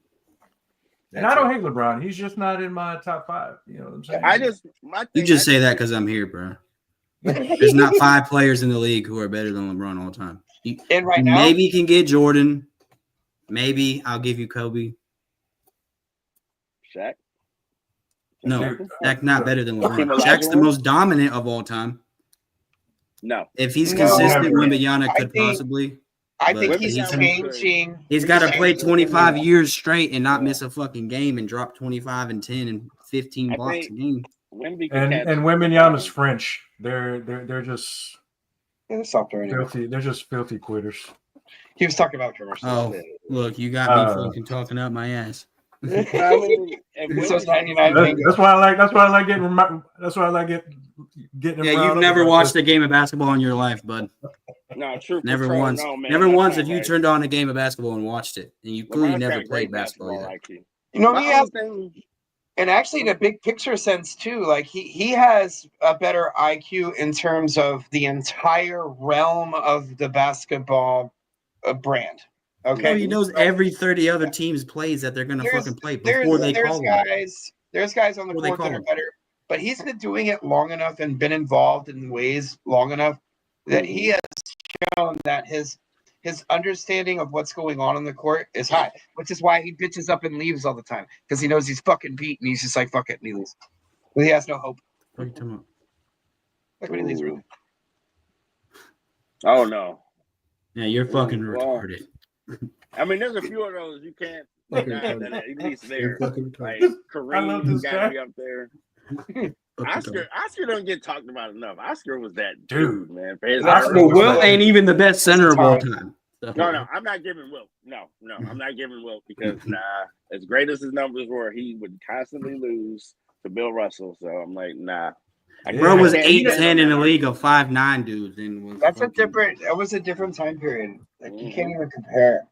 And I don't hate LeBron. He's just not in my top 5. You know what I'm saying? You just say that because I'm here, bro. There's not 5 players in the league who are better than LeBron all the time. You And right now, maybe can get Jordan. Maybe I'll give you Kobe. Shaq. No, Dude, Shaq's not better than Hakeem LeBron. Shaq's the Olajuwon? most dominant of all time. No. If he's No, consistent, I Wembanyama I could think- possibly. I but think he's he's- changing. He's got to play changing. 25 years straight and not miss a fucking game and drop 25 and 10 and 15 I blocks a think- game. Wemby can catch- And Wembanyama's French. They're just Yeah, it's softer anyway. filthy. They're just filthy quitters. He was talking about commercials. Oh, look, you got me fucking talking up my ass. I mean, if It's those Wemby- 99 That's why I like. That's why I like getting. That's why I like getting. Yeah, you've never watched a game of basketball in your life, bud. No, true. Never Patrol, once. no, man, Never that's once not have you right. turned on a game of basketball and watched it, and you clearly LeBron's never got played great basketball yet. IQ. You know, My he has, only thing- and actually in a big picture sense too, like he has a better IQ in terms of the entire realm of the basketball brand. No, Okay, he knows every 30 other teams plays that they're gonna fucking play before they call them. There's guys on the Before they court that call are them. better, but he's been doing it long enough and been involved in ways long enough that he has shown that his understanding of what's going on the court is high, which is why he bitches up and leaves all the time because he knows he's fucking beat and he's just like fuck it and he leaves. But he has no hope. What are you talking about? Like when he leaves, really. Oh no. Yeah, you're fucking Well, retarded. I mean, there's a few of those you can't deny that at least there. You're fucking Like retarded. I love Kareem this got guy. me up there. Fucking retarded. Oscar don't get talked about enough. Oscar was that Dude. dude, man. For his Oscar Well, was Will that ain't dude. even the best center of all time. So. No, I'm not giving Wilt. No, I'm not giving Wilt because as great as his numbers were, he would constantly lose to Bill Russell. So I'm like, nah. Bro was I can't 8'10" stand in on the that league of 5'9" dudes, and was That was a different time period. Like you can't even compare.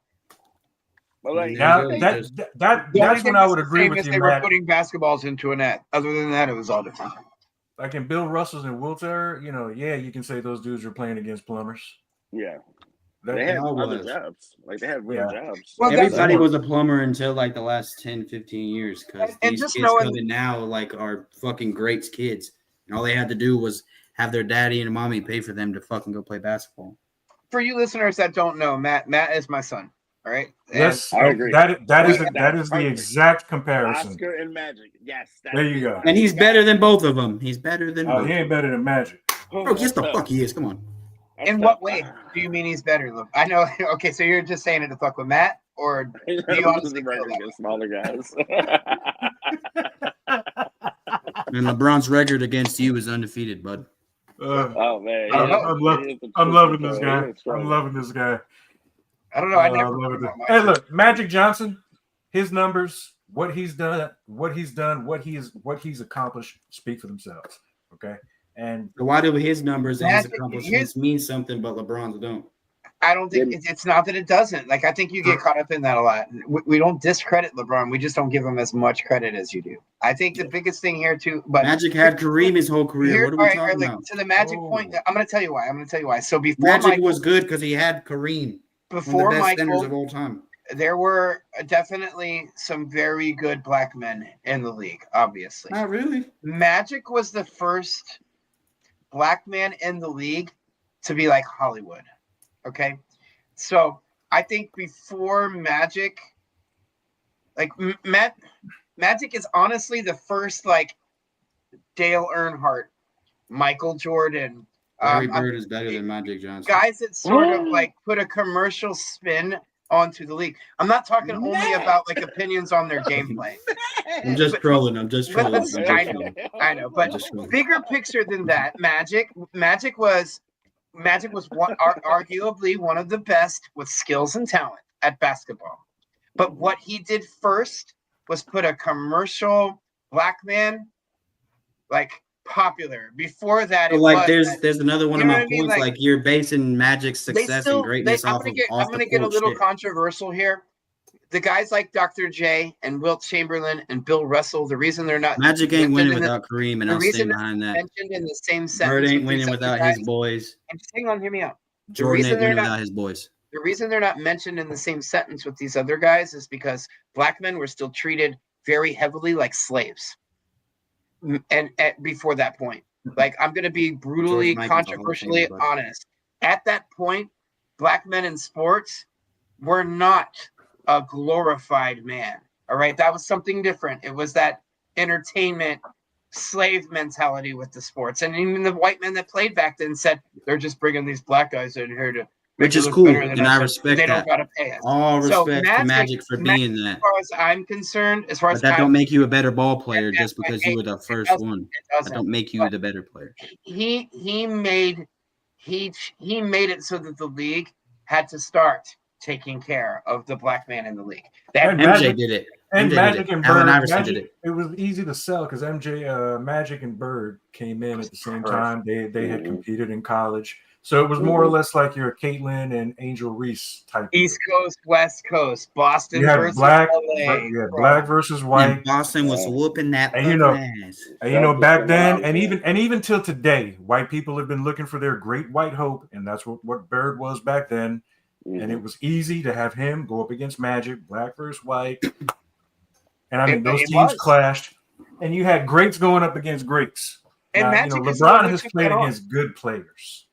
But like, Now I think- that's when I would agree with you, they were Matt. putting basketballs into a net. Other than that, it was all different. Like in Bill Russell's and Wilt's era, yeah, you can say those dudes were playing against plumbers. yeah, That- they had all other was. jobs. Like they had real jobs. Well, everybody was a plumber until like the last 10, 15 years because And these just kids knowing- coming now like are fucking greats kids. And all they had to do was have their daddy and mommy pay for them to fucking go play basketball. For you listeners that don't know, Matt is my son. All right. Yes, I agree. That is That's the perfect. exact comparison. Oscar and Magic. Yes, There you go. And he's better than both of them. He's better than both. He ain't better than Magic. Bro, yes, the fuck he is. Come on. In what way do you mean he's better? Look, I know. Okay, so you're just saying it to fuck with Matt, or do you honestly feel that? against smaller guys. And LeBron's record against you is undefeated, bud. Oh man, I'm loving this guy. I'm loving this guy. I don't know. I never. I'm loving it. Hey, look, Magic Johnson, his numbers, what he's accomplished speak for themselves. Okay, and So why do his numbers and his Magic- accomplishments mean something, but LeBron's don't? I don't think it's not that it doesn't. Like I think you get caught up in that a lot. We don't discredit LeBron. We just don't give him as much credit as you do. I think the biggest thing here too. But Magic had Kareem his whole career. What are we talking about? To the Magic point, I'm going to tell you why. So before Magic was good because he had Kareem. Before one of the best centers Michael, of all time. there were definitely some very good black men in the league. Obviously, Not really. Magic was the first black man in the league to be like Hollywood. Okay, so I think before Magic, like Magic is honestly the first like Dale Earnhardt, Michael Jordan. Larry Bird is better than Magic Johnson. Guys that sort of like put a commercial spin onto the league. I'm not talking only about like opinions on their gameplay. I'm just trolling. I know. But bigger picture than that, Magic was arguably one of the best with skills and talent at basketball. But what he did first was put a commercial black man like popular. Before that, so like there's another one of my points. Like, like you're basing Magic's success and greatness off of I'm gonna get a little controversial here. The guys like Dr. J and Wilt Chamberlain and Bill Russell, the reason they're not Magic ain't winning without Kareem, and I'll stand behind that. Mentioned in the same sentence. Bird ain't winning without his boys. And just hang on, hear me out. Jordan ain't winning without his boys. The reason they're not mentioned in the same sentence with these other guys is because black men were still treated very heavily like slaves. And before that point, like I'm going to be brutally controversially honest. At that point, black men in sports were not a glorified man. All right. That was something different. It was that entertainment slave mentality with the sports. And even the white men that played back then said, they're just bringing these black guys in here to which is cool. And I respect they that. Don't gotta pay us. All respect to Magic for being that. As far as I'm concerned, but that don't make you a better ball player just because you were the first one. That don't make you the better player. He made it so that the league had to start taking care of the black man in the league. That MJ did it. And MJ Magic did it. and Allen Bird, Iverson did it. It was easy to sell because Magic and Bird came in at the same time. They had competed in college. So it was more or less like your Caitlin and Angel Reese type. East Coast, West Coast, Boston versus black, LA. Black versus white. And Boston was whooping that and back then, and even till today, white people have been looking for their great white hope, and that's what Bird was back then. and it was easy to have him go up against Magic, black versus white. And I mean, those teams clashed, and you had greats going up against greats. And now, Magic LeBron has played against good players,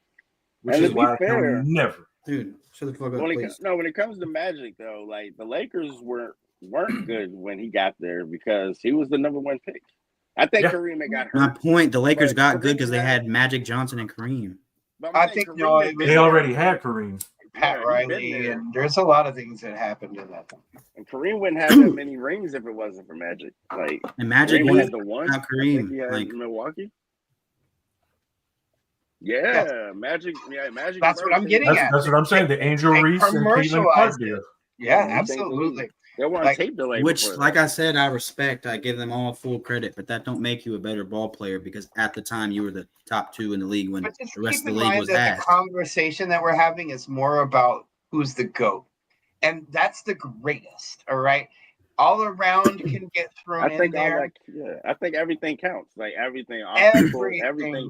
which is why he'll never. Dude, shut the fuck up, please. When it comes to Magic, though, like the Lakers weren't good when he got there because he was the number 1 pick. I think Kareem got hurt. My point, the Lakers got good because they had Magic Johnson and Kareem. I think they already had Kareem. Pat Riley, and there's a lot of things that happened in that time. And Kareem wouldn't have that many rings if it wasn't for Magic. Like, and Magic had the one. Not Kareem. He had like Milwaukee. Yeah, Magic. Yeah, Magic. That's what I'm getting at. That's what I'm saying. The Angel Reese and Caitlin Clark deal. Yeah, absolutely. They were on tape delay. Which, like I said, I respect. I give them all full credit, but that don't make you a better ball player because at the time you were the top 2 in the league when the rest of the league was ass. The conversation that we're having is more about who's the GOAT, and that's the greatest. All right, all around can get thrown in there. I think everything counts. Like everything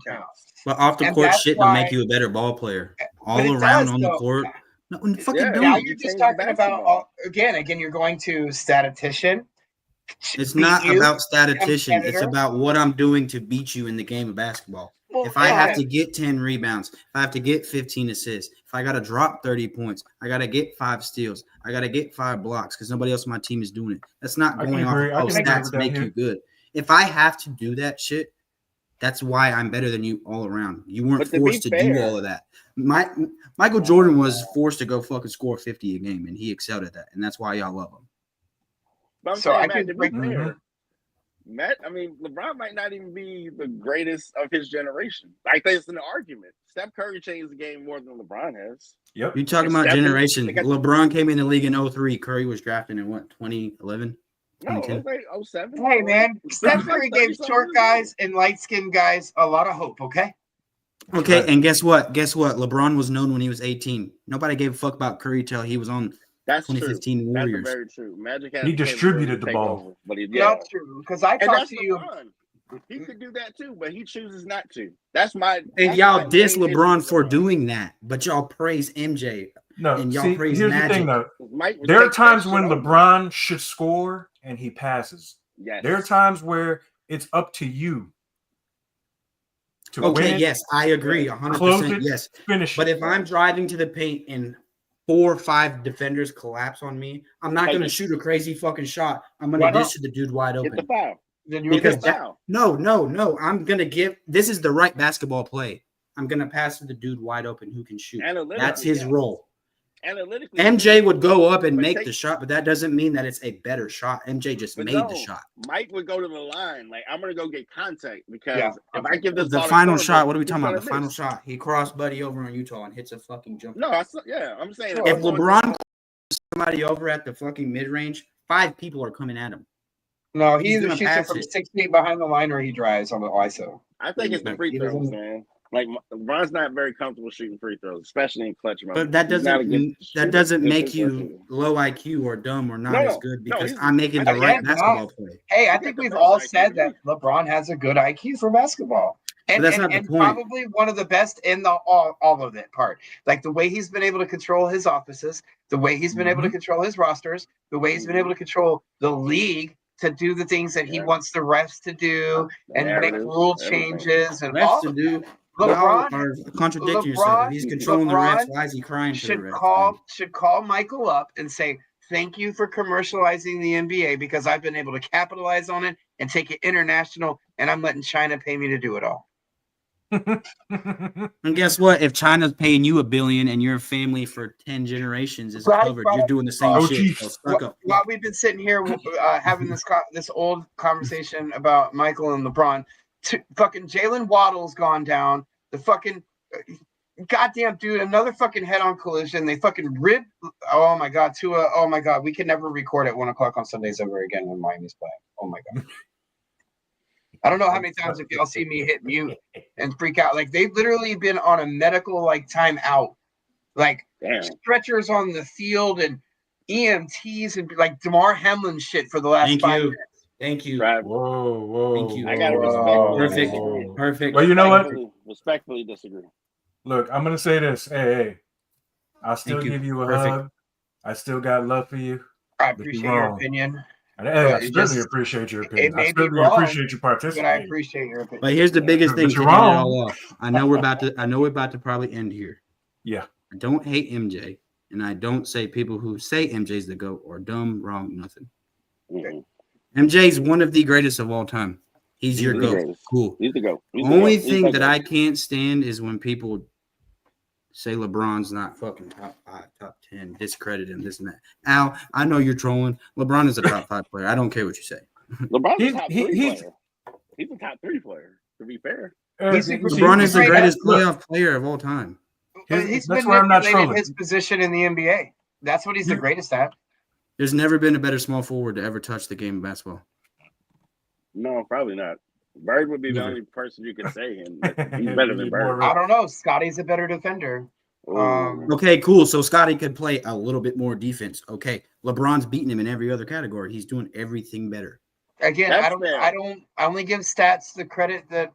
counts. But off the court shit don't make you a better ball player. All around on the court. No, fucking now you're just talking about again. You're going to statistician. It's not about statistician. It's about what I'm doing to beat you in the game of basketball. Well, if I have to get 10 rebounds, if I have to get 15 assists, if I got to drop 30 points, I got to get 5 steals, I got to get 5 blocks because nobody else on my team is doing it. That's not going off how stats make you good. If I have to do that shit, that's why I'm better than you all around. You weren't forced to do all of that. Michael Jordan was forced to go fucking score 50 a game, and he excelled at that, and that's why y'all love him. But so I can break there. Matt, I mean, LeBron might not even be the greatest of his generation. Like, there's an argument. Steph Curry changed the game more than LeBron has. Yep. You're talking about generation. LeBron came in the league in 03. Curry was drafted in what, 2011? No, it was like 07. Hey, man. Steph Curry gave short guys and light-skinned guys a lot of hope, okay? Okay, and guess what? LeBron was known when he was 18. Nobody gave a fuck about Curry till he was on 2015 true. Warriors. That's very true. Magic he distributed the ball. But That's true. Because I talked to you. He could do that too, but he chooses not to. That's my. And y'all diss LeBron for doing that, but y'all praise MJ. No, and y'all praise here's Magic. The thing, though. There are times when LeBron should score and he passes. Yes. There are times where it's up to you. Okay, yes, I agree. 100%. Yes. Finish. But if I'm driving to the paint and 4 or 5 defenders collapse on me, I'm not going to shoot a crazy fucking shot. I'm going to dish to the dude wide open. Get the foul. Then you get the foul. No. I'm going to give. This is the right basketball play. I'm going to pass to the dude wide open who can shoot. That's his role. Analytically, MJ would go up and make the shot, but that doesn't mean that it's a better shot. MJ just made the shot. Mike would go to the line. Like, I'm going to go get contact because if I give this the final shot, what are we talking about? The final shot. He crossed Buddy over on Utah and hits a fucking jump. No, I'm saying if LeBron somebody over at the fucking mid-range, 5 people are coming at him. No, he either shoots it from 6 feet behind the line or he drives on the ISO. I think it's the free throws, man. Like, LeBron's not very comfortable shooting free throws, especially in clutch moments. But that doesn't make you low IQ or dumb or not as good because I'm making the right basketball play. Hey, I think we've all said that LeBron has a good IQ for basketball. And that's not the point. Probably one of the best in the all of that part. Like the way he's been able to control his offices, the way he's been able to control his rosters, the way he's been able to control the league to do the things that he wants the refs to do and make rule changes and all to do. LeBron are contradicting yourself. If he's controlling the refs, why is he crying for the refs? Should call Michael up and say, thank you for commercializing the NBA because I've been able to capitalize on it and take it international, and I'm letting China pay me to do it all. And guess what? If China's paying you $1 billion and your family for 10 generations is covered, you're doing the same shit. So while we've been sitting here having this old conversation about Michael and LeBron, fucking Jalen Waddle's gone down. The fucking goddamn dude, another fucking head-on collision. They fucking ripped. Oh my god, Tua. Oh my god, we can never record at 1:00 on Sundays ever again when Miami's playing. Oh my god. I don't know how many times if y'all see me hit mute and freak out. Like they've literally been on a medical timeout, like stretchers on the field and EMTs and like DeMar Hamlin shit for the last 5 minutes. Thank you. Whoa. Thank you. I got to respect. Perfect. Well, you know what? Respectfully disagree. Look, I'm going to say this. Hey. I'll still Thank you. give you a Perfect. hug. I still got love for you. I But you're appreciate your wrong. opinion. And hey, I But it certainly just appreciate your it opinion. I may be certainly wrong, appreciate you but I participating. appreciate your opinion. But here's the biggest But thing you're to end it wrong. all off. I know we're about to probably end here. Yeah. I don't hate MJ, and I don't say people who say MJ's the GOAT are dumb, wrong, nothing. Mhm. MJ's one of the greatest of all time. He's your He's the GOAT. greatest. Cool. He's the GOAT. He's the Only GOAT. He's thing the that GOAT. I can't stand is when people say LeBron's not fucking top 5, top 10, discredit him, this and that. Al, I know you're trolling. LeBron is a top 5 player. I don't care what you say. LeBron's He's- a top he- 3 he's- player. He's a top 3 player, to be fair. He's the- LeBron is the great- greatest look, playoff player of all time. He's that's where I'm not manipulated trolling. his position in the NBA. That's what he's the greatest at. There's never been a better small forward to ever touch the game of basketball. No, probably not. Bird would be the Never. only person you could say him. But he's better than Bird. I don't know. Scotty's a better defender. Okay, cool. So Scotty could play a little bit more defense. Okay, LeBron's beating him in every other category. He's doing everything better. Again, That's I don't. fair. I only give stats the credit that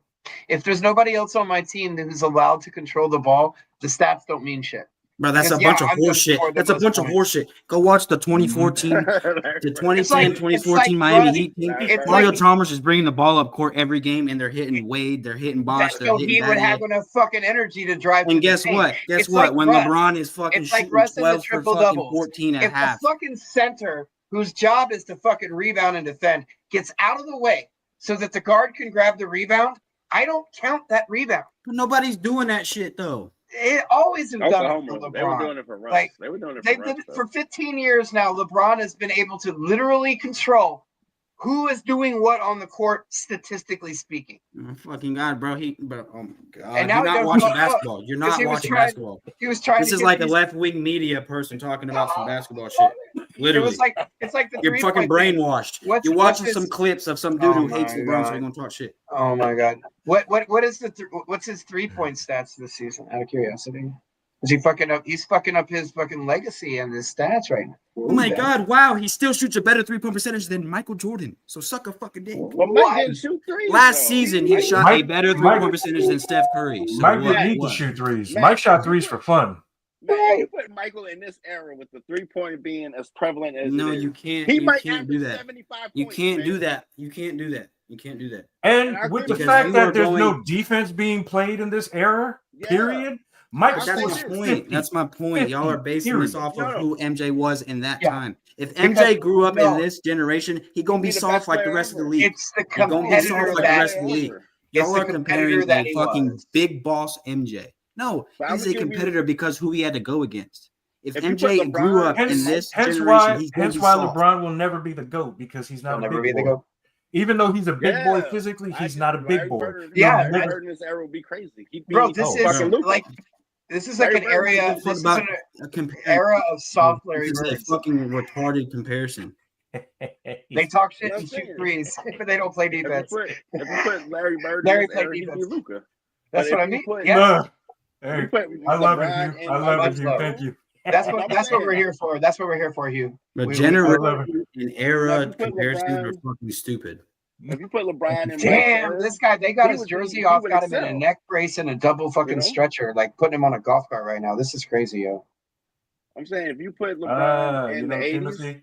if there's nobody else on my team who's allowed to control the ball, the stats don't mean shit. Bro, that's a Because, bunch of I'm gonna horse shit. score the That's a most bunch of points. horse shit. Go watch the 2014 to 2010, It's like 2014 Miami Russ- Heat team. it's Mario like- Chalmers is bringing the ball up court every game, and they're hitting Wade, they're hitting Bosh, they're So hitting he would Battier. have enough fucking energy to drive. to And the guess paint. what? Guess It's what? like When Russ. LeBron is fucking It's like shooting Russ in the 12 for fucking triple-doubles. 14 and a If half. the fucking center, whose job is to fucking rebound and defend, gets out of the way so that the guard can grab the rebound, I don't count that rebound. But nobody's doing that shit though. It always has done it for Oklahoma, they were LeBron. doing it for Russ. Like, they were doing it They for did Russ. it for 15 years now. LeBron has been able to literally control who is doing what on the court, statistically speaking. Oh, fucking God, bro. Oh my God. And now You're he not does watching what- basketball. You're not he was watching trying- basketball. He was trying This to is get like a these- left-wing media person talking about some basketball shit. It Literally. was like it's like the You're fucking 3-point thing. brainwashed. What's- You're what's watching his- some clips of some dude Oh who hates my LeBron, so God. you're gonna talk shit. Oh my God! What is what's his 3-point stats this season? Out of curiosity, is he fucking up? He's fucking up his fucking legacy and his stats right now. Oh my God! Wow, he still shoots a better 3-point percentage than Michael Jordan. So suck a fucking dick. Well, Mike didn't shoot threes. Last though. season, he Mike- shot a Mike- better Mike- 3-point percentage than Steph Curry. So Mike what? didn't need What? to shoot threes. Man, Mike shot threes for fun. Man, if you put Michael in this era with the 3-point being as prevalent as No, it is, you can't. he You might can't do average that. 75 You points, can't man. do that. You can't do that. You can't do that. And And I with the agree with fact you. that You are there's no going- defense being played in this era, Yeah. period, Mike But I'll that's say my this. point. That's my point. Y'all are basing this Period. off of No. who MJ was in that Yeah. time. If Because- MJ grew up no. in this generation, he gonna be He'd be the soft best like the player rest of the ever. league. It's the He gonna be soft competitor like the that rest of the league. it's Y'all the are competitor comparing that a he fucking was. big boss MJ. No, But I'm he's a gonna give you- competitor because who he had to go against. If If you MJ put grew LeBron- up in this hence generation, why he's gonna be why soft. LeBron will never be the GOAT because he's He'll not a never be big the boy. GOAT. Even though he's a big boy Yeah. physically, he's I not a agree. big Larry boy. Bird- Yeah, He'll Larry never- Bird in this era would be crazy. He'd be Bro, this Oh, is bro. like this is like Larry an Bird area. What This is about an era of soft Larry This is a Birds. fucking retarded comparison. They talk shit That's and what I'm shoot saying. threes, but they don't play If you defense. put Larry Bird Larry in this played era, he'd be defense. Luka. That's But what I if you mean. put- Yeah, Nah. If you Hey, put I love LeBron it, Hugh. and I love it, Much Hugh. love. Thank you. that's I'm what saying. we're here for. That's what we're here for, Hugh. But We- generation and Now, era if you put comparisons are LeBron- fucking stupid. If you put LeBron in Mike's Damn, era, this guy, they got he his would be- jersey he off, would got him in a excel. neck brace and a double fucking You know? stretcher, like putting him on a golf cart right now. This is crazy, yo. I'm saying if you put LeBron in You the know, 80s, Timothy,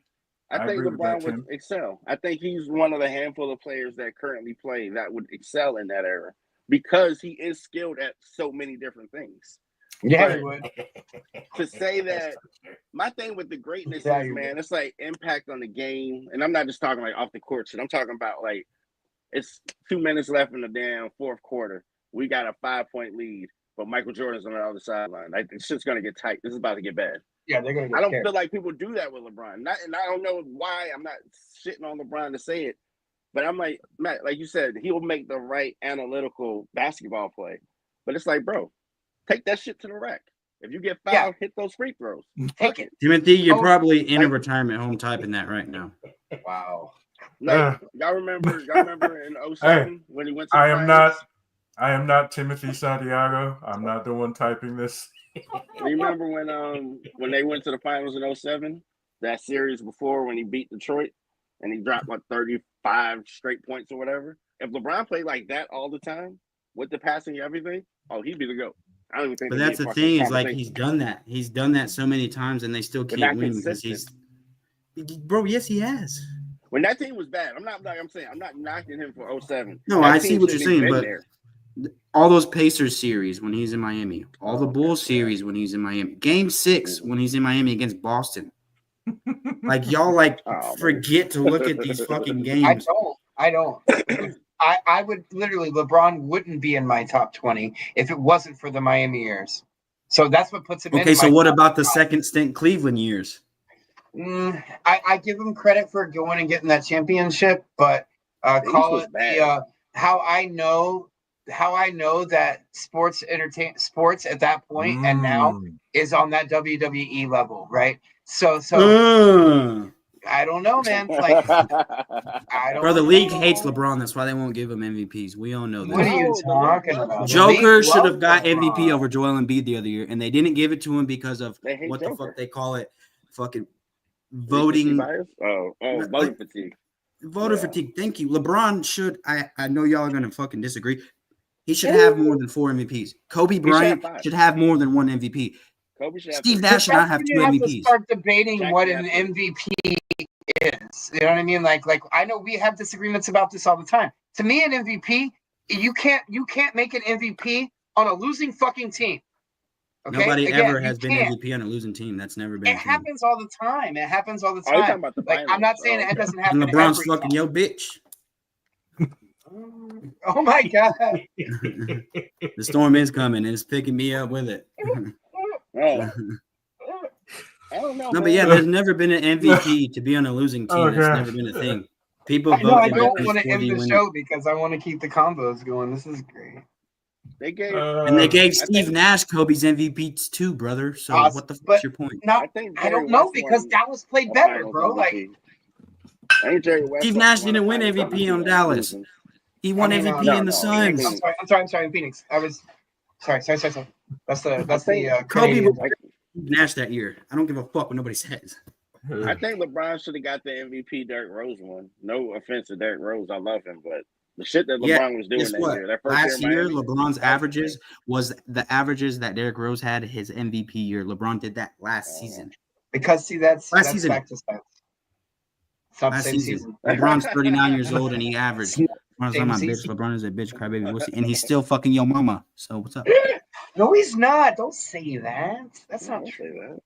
I think agree with LeBron that, would Tim. excel. I think he's one of the handful of players that currently play that would excel in that era because he is skilled at so many different things. Yeah, But he would. to say that, my thing with the greatness Yeah, is, you man, it's like impact on the game. And I'm not just talking like off the court shit. I'm talking about like it's 2 minutes left in the damn fourth quarter. We got a 5-point lead, but Michael Jordan's on the other sideline. Like, this shit's going to get tight. This is about to get bad. Yeah, they're gonna get I don't scared. feel like people do that with LeBron. And I don't know why. I'm not shitting on LeBron to say it, but I'm like, Matt, like you said, he'll make the right analytical basketball play. But it's like, bro, take that shit to the rack. If you get fouled, hit those free throws. Take it. Timothy, you're Oh, probably in a like- retirement home typing that right now. Wow. Like, y'all remember in 07 when he went to the I am not. finals? I am not Timothy Santiago. I'm not the one typing this. Remember when they went to the finals in 07? That series before when he beat Detroit and he dropped like 35 straight points or whatever. If LeBron played like that all the time with the passing and everything, oh, he'd be the GOAT. I don't even think. But they that's need the fucking thing is like conversation. he's done that. He's done that so many times, and they still But can't not win because consistent. bro. Yes, he has. When that team was bad, I'm not knocking him for 07. No, That I team see what you're shouldn't even saying, been but there. all those Pacers series when he's in Miami, all the Bulls yeah. series when he's in Miami, Game 6 when he's in Miami against Boston. Like y'all forget to look at these fucking games. I don't. I would literally LeBron wouldn't be in my top 20 if it wasn't for the Miami years. So that's what puts him in. Okay, so what about the second stint Cleveland years? I give him credit for going and getting that championship, but call it how I know that sports at that point and now is on that WWE level, right? So I don't know, man. Like Bro, the league hates LeBron. That's why they won't give him MVPs. We all know this. What are you talking about? Joker should have got MVP over Joel Embiid the other year, and they didn't give it to him because of what the fuck they call it, fucking voting. Voting fatigue. Voter fatigue. Thank you. LeBron should. I know y'all are gonna fucking disagree. He should have more than 4 MVPs. Kobe Bryant should have more than 1 MVP. Steve Nash should not have 2 MVPs. To start debating what an MVP is. You know what I mean? Like I know we have disagreements about this all the time. To me, an MVP, you can't make an MVP on a losing fucking team. Okay? Nobody ever has been MVP on a losing team. That's never been. It happens all the time. I'm not saying it doesn't happen. And LeBron's fucking yo bitch. Oh my god! The storm is coming and it's picking me up with it. I don't know. No, but yeah, there's never been an MVP to be on a losing team. That's never been a thing. People vote. I don't want to end the show because I want to keep the combos going. This is great. They gave Steve Nash Kobe's MVPs too, brother. So what the fuck's your point? No, I don't know because Dallas played better, bro. Like Steve Nash didn't win MVP on Dallas. He won MVP in the Suns. I'm sorry, in Phoenix. I was sorry. That's the Kobe Nash that year. I don't give a fuck what nobody says. I think LeBron should have got the MVP Derrick Rose one. No offense to Derrick Rose, I love him, but the shit that LeBron was doing that year. Last year, LeBron's averages was the averages that Derrick Rose had his MVP year. LeBron did that last season. Because that's season. Back to stats. Last season. LeBron's 39 years old and he averaged. LeBron is a bitch, crybaby, wussy, and he's still fucking your mama. So what's up? No, he's not. Don't say that. That's not true.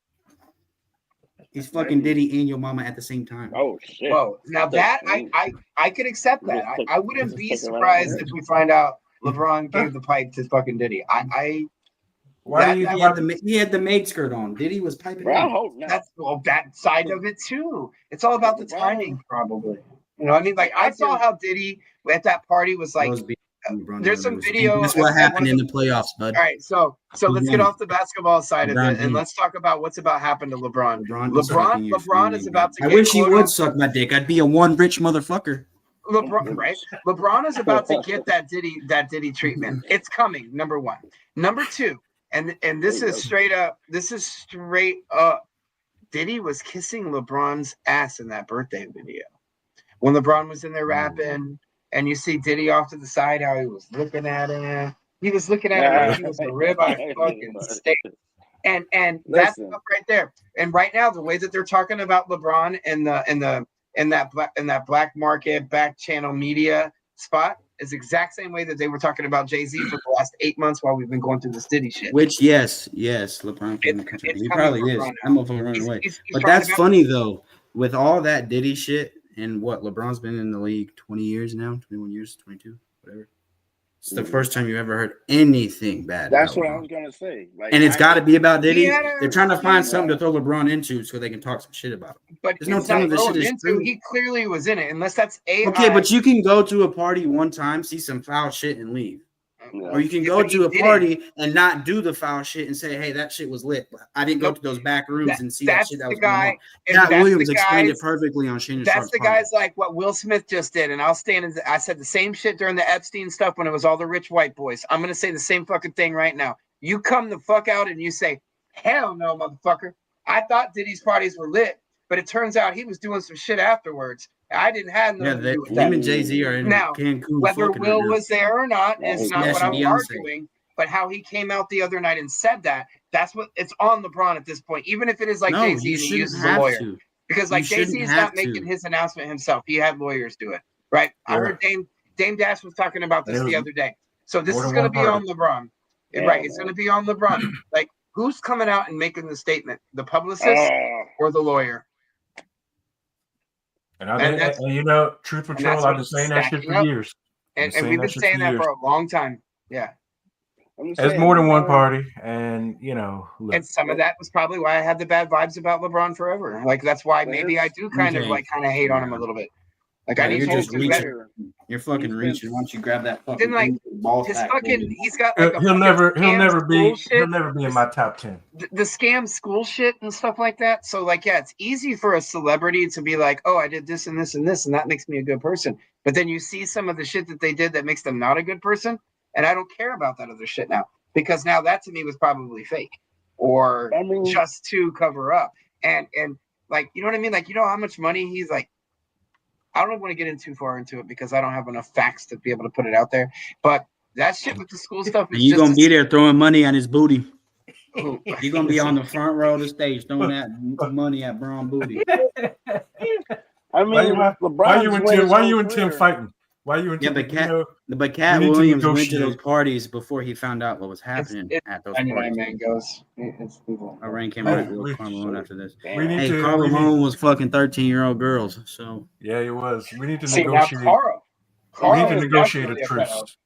He's fucking Diddy and your mama at the same time. Oh shit! Whoa. Now that I could accept that. I wouldn't be surprised if we find out LeBron gave the pipe to fucking Diddy. Why do you think he had the maid skirt on? Diddy was piping. I hope not. That's that side of it too. It's all about the timing, probably. You know, I mean, like I saw how Diddy at that party was like. There's some video. That's what happened in the playoffs, bud. All right, so let's get off the basketball side of it and let's talk about what's about to happen to LeBron. LeBron is about to. I wish he would suck my dick. I'd be a one rich motherfucker. LeBron, right? LeBron is about to get that Diddy treatment. It's coming. Number one. Number two, and this is straight up. Diddy was kissing LeBron's ass in that birthday video when LeBron was in there rapping. And you see Diddy off to the side, how he was looking at him. He was looking at him like he was a ribeye fucking steak. And that's stuff right there. And right now, the way that they're talking about LeBron in that black market back channel media spot is the exact same way that they were talking about Jay-Z for the last 8 months while we've been going through this Diddy shit. Which yes, LeBron. He probably is. I'm over running away. But that's funny though. With all that Diddy shit. And what, LeBron's been in the league 20 years now, 21 years, 22, whatever. It's the first time you ever heard anything bad. That's what I was going to say. Like, and it's got to be about Diddy. They're trying to find something to throw LeBron into so they can talk some shit about him. But there's no telling this shit is true. He clearly was in it, unless that's AI. Okay, but you can go to a party one time, see some foul shit, and leave. Yeah. Or you can go to a party and not do the foul shit and say, hey, that shit was lit. I didn't go to those back rooms and see that shit that was going on. Pat Williams explained it perfectly on Shannon Sharp's the guys like what Will Smith just did. And I said the same shit during the Epstein stuff when it was all the rich white boys. I'm going to say the same fucking thing right now. You come the fuck out and you say, hell no, motherfucker. I thought Diddy's parties were lit, but it turns out he was doing some shit afterwards. I didn't have nothing to do with that. Him and Jay-Z are in now, Cancun. Whether Will was there or not is not what I'm arguing. But how he came out the other night and said that's what it's on LeBron at this point. Even if it is like No, Jay-Z you and he shouldn't uses a have lawyer. to. Because You like Jay-Z shouldn't is have not making to. his announcement himself. He had lawyers do it. Right? I heard Dame Dash was talking about this the other day. So this is going to be on LeBron. Right. It's going to be on LeBron. Like, who's coming out and making the statement? The publicist or the lawyer? And you know, Truth Patrol, I've been saying that shit for years. And we've been saying that for a long time. Yeah. There's more than one party. And, you know. Look. And some of that was probably why I had the bad vibes about LeBron forever. Like, that's why maybe I do kind of hate on him a little bit. Like, I need you're just reaching. better. You're fucking reaching. Why don't you grab that fucking Then, like, his fucking, he's got like he'll never be in my top 10. The scam school shit and stuff like that. So, like, yeah, it's easy for a celebrity to be like, oh, I did this and this and this, and that makes me a good person. But then you see some of the shit that they did that makes them not a good person, and I don't care about that other shit now, because now that to me was probably fake or just to cover up. And like, you know what I mean? Like, you know how much money he's like. I don't want to get in too far into it because I don't have enough facts to be able to put it out there. But that shit with the school stuff is you're gonna be there throwing money on his booty. You're gonna be on the front row of the stage throwing that money at Braun booty. I mean, why you and Tim fighting? Why you and Tim? But Cat Williams went to those parties before he found out what was happening at those parties. Mangoes. I ran came out with Carmelo after this. Carmelo was fucking 13-year-old girls. So yeah, he was. We need to negotiate. We need to negotiate a truce.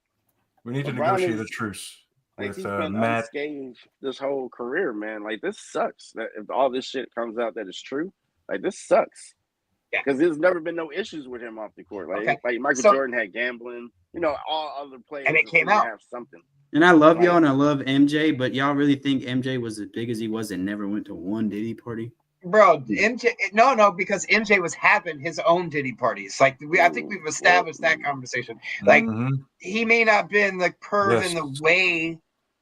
We need to negotiate a truce with he's been Matt. Unscathed this whole career, man. Like, this sucks. That if all this shit comes out that is true, like, this sucks. Because there's never been no issues with him off the court. Like Michael Jordan had gambling, you know, all other players. And it came out. Have something. And I love y'all and I love MJ, but y'all really think MJ was as big as he was and never went to one Diddy party? Bro, MJ, no, because MJ was having his own Diddy parties. Like, I think we've established that conversation. Like, he may not been the perv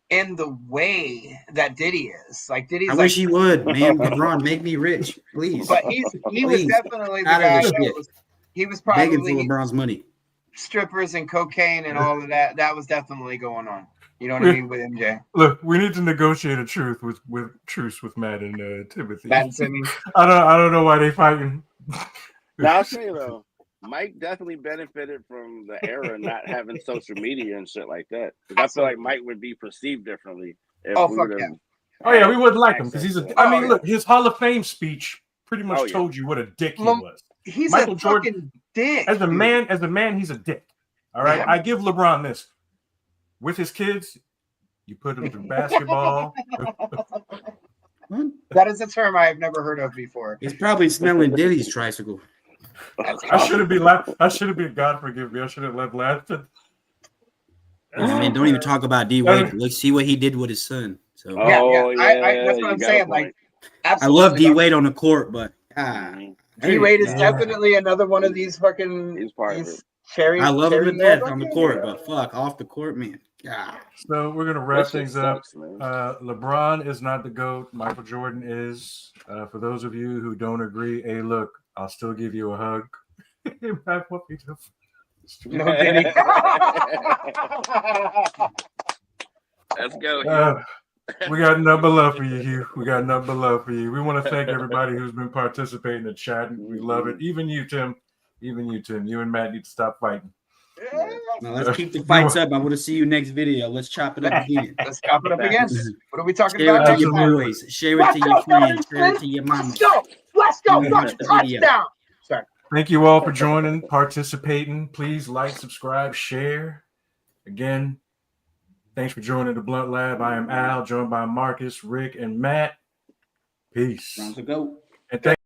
in the way that Diddy is. Like, Diddy's. I wish he would, man. LeBron, make me rich, please. But he was definitely the guy that he was probably begging for LeBron's money. Strippers and cocaine and all of that. That was definitely going on. You know what I mean with MJ. Look, we need to negotiate a truce with Matt and Timothy. Matt and Timmy. I don't know why they fighting. Now I'll say though, Mike definitely benefited from the era not having social media and shit like that. Because I feel like Mike would be perceived differently. If we wouldn't like him because he's I mean, look, his Hall of Fame speech pretty much told you what a dick he was. He's Michael a Jordan, fucking dick. As a man, he's a dick. All right, I give LeBron this. With his kids, you put him through basketball. That is a term I have never heard of before. He's probably smelling Diddy's tricycle. I shouldn't be laughing. I should have been. God forgive me. I should have left laughing. Man, don't even talk about D Wade. Let's see what he did with his son. So that's what I'm saying. Like, absolutely. I love D Wade on the court, but D Wade is definitely another one of these fucking. He's part of it. I love him to death on the court, but fuck off the court, man. God. So we're gonna wrap things up. LeBron is not the GOAT. Michael Jordan is. For those of you who don't agree, hey, look, I'll still give you a hug. No, Diddy. Let's go. We got nothing but love for you, Hugh. We got nothing but love for you. We want to thank everybody who's been participating in chat. We love it. Even you, Tim. You and Matt need to stop fighting. Now let's keep the fights up. I want to see you next video. Let's chop it up again. Let's chop it up again. What are we talking about? Share it to your boys. Share it to your friends. Share it to your mom. Let's go. Touchdown. Sorry. Thank you all for joining, participating. Please like, subscribe, share. Again, thanks for joining the Blunt Lab. I am Al, joined by Marcus, Rick, and Matt. Peace. Round to go. And thank